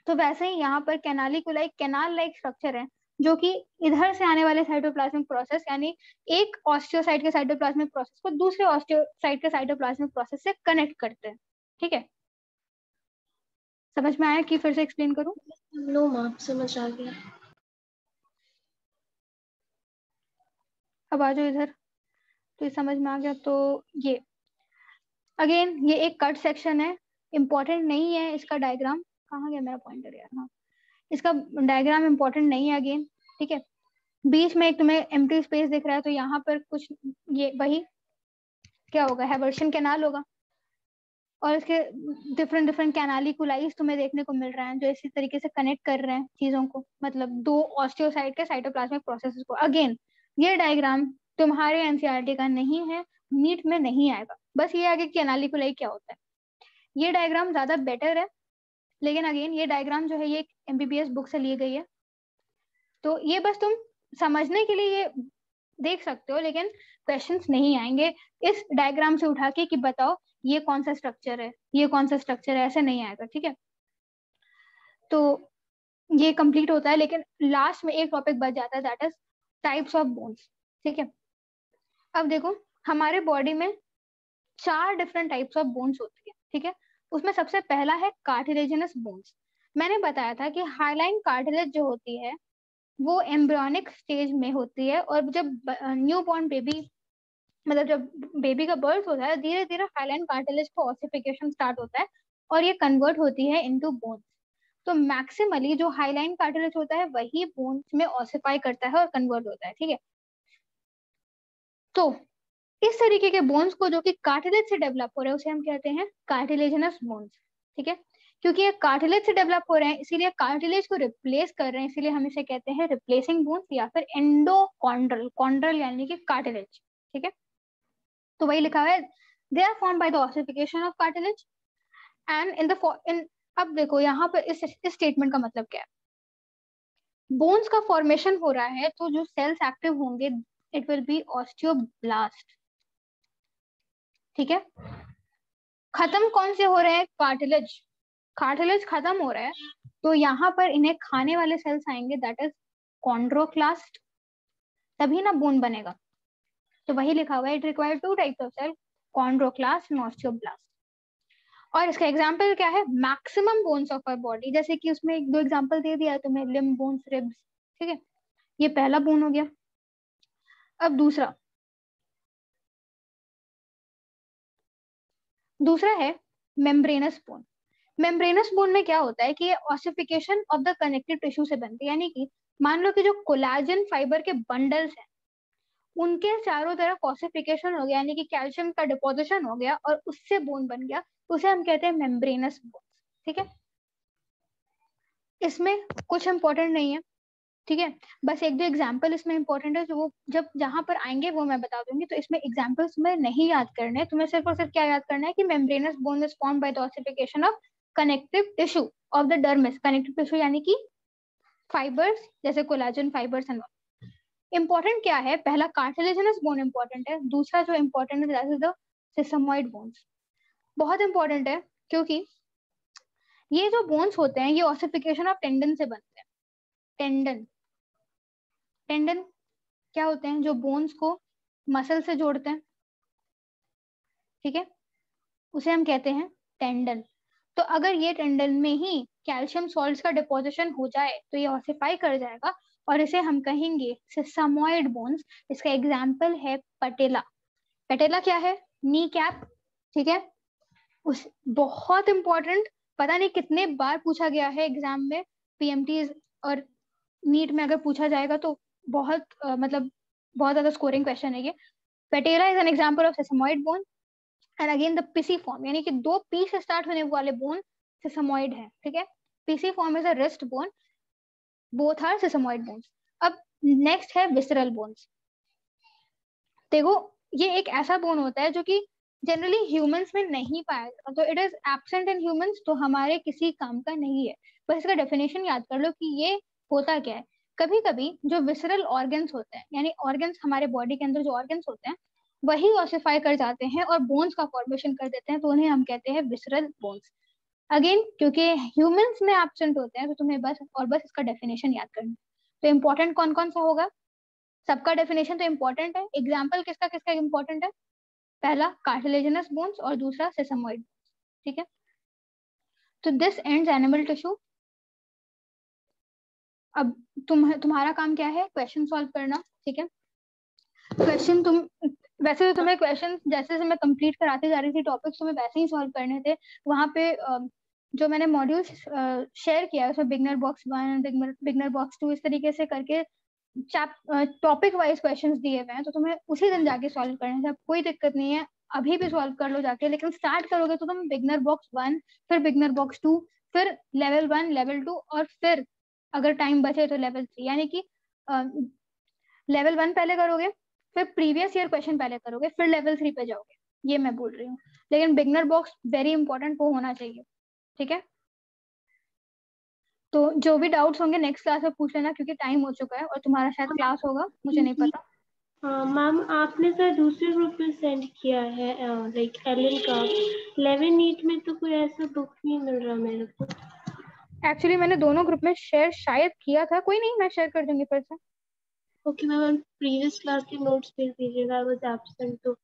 तो वैसे ही यहाँ पर कैनालिकुलाई कैनाल लाइक स्ट्रक्चर है, जो कि इधर से आने वाले साइटोप्लाज्मिक प्रोसेस, यानी एक ऑस्टियोसाइट के साइटोप्लाज्मिक प्रोसेस को दूसरे ऑस्टियोसाइट के साइटोप्लाज्मिक प्रोसेस से कनेक्ट करते हैं। ठीक है, समझ में आया कि फिर से एक्सप्लेन करूं? नो मैम, समझ आ गया। अब आ जाओ इधर, तो ये समझ में आ गया। तो ये अगेन ये एक कट सेक्शन है, इंपॉर्टेंट नहीं है इसका डायग्राम। कहाँ गया मेरा पॉइंटर यार? हाँ, इसका डायग्राम इंपॉर्टेंट नहीं है अगेन। ठीक है, बीच में एक तुम्हें एम्प्टी स्पेस दिख रहा है, तो यहाँ पर कुछ ये वही क्या होगा, हैवर्शियन कैनाल होगा, और इसके डिफरेंट डिफरेंट कैनालिकुलाइज तुम्हें देखने को मिल रहे हैं जो इसी तरीके से कनेक्ट कर रहे हैं चीजों को, मतलब दो ऑस्टियोसाइट के साइटोप्लाज्मिक प्रोसेसेस को। अगेन ये डायग्राम तुम्हारे एनसीईआरटी का नहीं है, नीट में नहीं आएगा, बस ये आगे कैनालिकुलाई क्या होता है। ये डायग्राम ज्यादा बेटर है, लेकिन अगेन ये डायग्राम जो है ये एमबीबीएस बुक से ली गई है, तो ये बस तुम समझने के लिए ये देख सकते हो, लेकिन क्वेश्चंस नहीं आएंगे इस डायग्राम से उठा के कि बताओ ये कौन सा स्ट्रक्चर है, ये कौन सा स्ट्रक्चर है, ऐसे नहीं आएगा, ठीक है। तो ये कंप्लीट होता है, लेकिन लास्ट में एक टॉपिक बच जाता है, that is types of bones, ठीक है। अब देखो हमारे बॉडी में 4 डिफरेंट टाइप्स ऑफ बोन्स होती है, ठीक है। उसमें सबसे पहला है कार्टिलेजिनस बोन्स। मैंने बताया था कि हाइलाइन कार्टिलेज जो होती है वो एम्ब्रियोनिक स्टेज में होती है, और जब न्यू बॉर्न बेबी, मतलब जब बेबी का बर्थ होता है, धीरे धीरे हाइलाइन कार्टिलेज का ऑसिफिकेशन स्टार्ट होता है और ये कन्वर्ट होती है इनटू बोन्स। तो मैक्सिमली जो हाइलाइन कार्टिलेज होता है वही बोन्स में ऑसिफाई करता है और कन्वर्ट होता है, ठीक है। तो इस तरीके के बोन्स को जो कि कार्टिलेज से डेवलप हो रहे हैं उसे हम कहते हैं कार्टिलेजिनस बोन्स, ठीक है। क्योंकि ये कार्टिलेज से डेवलप हो रहे हैं इसीलिए कार्टिलेज को रिप्लेस कर रहे हैं, इसीलिए हम इसे कहते हैं रिप्लेसिंग बोन्स या फिर एंडोकॉन्ड्रल, कॉन्ड्रल यानी कि कार्टिलेज, ठीक है। तो वही लिखा है, they are formed by the ossification of cartilage and in अब देखो यहाँ पर इस स्टेटमेंट का मतलब क्या है। बोन्स का फॉर्मेशन हो रहा है तो जो सेल्स एक्टिव होंगे इट विल बी ऑस्टियोब्लास्ट, ठीक है। खत्म कौन से हो रहे हैं, कार्टिलेज, कार्टिलेज खत्म हो रहा है तो यहाँ पर इन्हें खाने वाले सेल्स आएंगे, दैट इज कॉन्ड्रोक्लास्ट, तभी ना बोन बनेगा। तो वही लिखा हुआ है, it require 2 types of cell, chondroclast and osteoblast. और इसका एग्जांपल क्या है, maximum bones of our body, जैसे कि उसमें 1-2 एग्जांपल दे दिया है तुम्हें, लिम्ब बोन्स, रिब्स, ठीक है। ये पहला बोन हो गया। अब दूसरा है मेम्ब्रेनस बोन। मेम्ब्रेनस बोन में क्या होता है कि ये ossification of the connective tissue से बनती है, यानी कि मान लो कि जो कोलाजन फाइबर के बंडल्स हैं उनके चारों तरफ ऑसिफिकेशन हो गया, यानी कि कैल्शियम का डिपोजिशन हो गया और उससे बोन बन गया, उसे हम कहते हैं मेम्ब्रेनस बोन, ठीक है। इसमें कुछ इंपॉर्टेंट नहीं है, ठीक है, बस 1-2 एग्जाम्पल इसमें इंपॉर्टेंट है, जो वो जब जहां पर आएंगे वो मैं बता दूंगी। तो इसमें एग्जाम्पल्स तुम्हें नहीं याद करने, तुम्हें सिर्फ और सिर्फ क्या याद करना है कि membranes bone is formed by the ossification of connective tissue of the dermis, connective tissue यानी कि फाइबर्स जैसे कोलाजन फाइबर्स एंड। इंपॉर्टेंट क्या है, पहला कार्टिलेजिनस बोन इंपॉर्टेंट है, दूसरा जो इंपॉर्टेंट है that is the sesamoid bones. बहुत इंपॉर्टेंट है क्योंकि ये जो बोन्स होते हैं ये ऑसिफिकेशन ऑफ टेंडन से बनते हैं। टेंडन, टेंडन क्या होते हैं, जो बोन्स को मसल से जोड़ते हैं, ठीक है, उसे हम कहते हैं टेंडन। तो अगर ये टेंडन में ही कैल्शियम सॉल्ट्स का डिपोजिशन हो जाए तो ये ऑसिफाई कर जाएगा और इसे हम कहेंगे सिसमोइड बोन्स। इसका एग्जाम्पल है पटेला। पटेला क्या है, नी कैप, ठीक है। उस बहुत इंपॉर्टेंट, पता नहीं कितने बार पूछा गया है एग्जाम में, पीएमटी और नीट में अगर पूछा जाएगा तो बहुत मतलब बहुत ज्यादा स्कोरिंग क्वेश्चन है ये। Patella is an example of sesamoid bone and again the pisiform, यानी कि 2 पी से स्टार्ट होने वाले बोन सिसमोइड है, ठीक है। Pisiform is a wrist bone, both are sesamoid bones. अब नेक्स्ट है विसरल बोन्स। देखो ये एक ऐसा बोन होता है जो कि जनरली ह्यूमंस में नहीं पाया जाता, तो it is absent in humans, तो हमारे किसी काम का नहीं है। बस इसका डेफिनेशन याद कर लो कि ये होता क्या है। कभी कभी जो विसरल ऑर्गन्स होते हैं, यानी ऑर्गन्स हमारे बॉडी के अंदर जो ऑर्गन्स होते हैं वही ऑसिफाई कर जाते हैं और बोन्स का फॉर्मेशन कर देते हैं, तो उन्हें हम कहते हैं विसरल बोन्स। अगेन क्योंकि ह्यूमंस में एब्सेंट होते हैं तो तुम्हें बस इसका डेफिनेशन याद करना। तो इम्पोर्टेंट कौन कौन सा होगा, सबका डेफिनेशन तो इम्पोर्टेंट है, एग्जाम्पल किसका किसका इम्पोर्टेंट है, पहला कार्टिलेजिनस बोन्स और दूसरा सिसमोइड, ठीक है। तो दिस एंड्स एनिमल टिश्यू। अब तुम्हारा काम क्या है, क्वेश्चन सॉल्व करना, ठीक है। क्वेश्चन वैसे तो तुम्हें क्वेश्चन जैसे जैसे मैं कंप्लीट कराती जा रही थी टॉपिक्स तुम्हें वैसे ही सॉल्व करने थे। वहां पे जो मैंने मॉड्यूल शेयर किया है उसमें बिगनर बॉक्स 1, बिगनर बॉक्स 2 इस तरीके से करके टॉपिक वाइज क्वेश्चंस दिए हुए हैं, तो तुम्हें उसी दिन जाके सॉल्व करने से कोई दिक्कत नहीं है, अभी भी सॉल्व कर लो जाके। लेकिन स्टार्ट करोगे तो तुम बिगनर बॉक्स 1, फिर बिगनर बॉक्स 2, फिर लेवल 1, लेवल 2, और फिर अगर टाइम बचे तो लेवल 3, यानी कि लेवल 1 पहले करोगे, फिर प्रीवियस ईयर क्वेश्चन पहले करोगे, फिर लेवल 3 पे जाओगे, ये मैं बोल रही हूँ। लेकिन बिगनर बॉक्स वेरी इंपॉर्टेंट वो होना चाहिए, ठीक है। तो जो भी डाउट्स होंगे नेक्स्ट क्लास में पूछ लेना, क्योंकि टाइम हो चुका है और तुम्हारा शायद क्लास होगा, मुझे नहीं पता। मैम आपने सर दूसरे ग्रुप में सेंड किया है लाइक एलन का 11 तो कोई ऐसा बुक नहीं मिल रहा मेरे को। एक्चुअली मैंने दोनों ग्रुप में शेयर शायद किया था, कोई नहीं, मैं शेयर कर दूंगी फिर से। ओके मैम, प्रीवियस क्लास के नोट्स भेज दीजिएगा, आई वाज एब्सेंट तो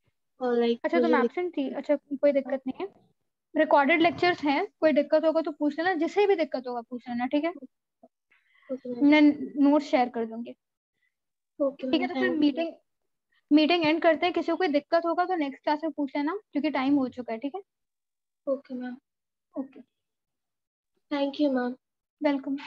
लाइक अच्छा तुम एब्सेंट थी, अच्छा कोई दिक्कत नहीं है। रिकॉर्डेड लेक्चर्स हैं, कोई दिक्कत होगा तो पूछ लेना, जिसे भी दिक्कत होगा पूछ लेना, ठीक है। मैं नोट शेयर कर दूंगी, ठीक है। तो फिर मीटिंग एंड करते हैं। किसी को कोई दिक्कत होगा तो नेक्स्ट क्लास में पूछ लेना, क्योंकि टाइम हो चुका है, ठीक है। Okay ma'am, okay, thank you ma'am. Welcome.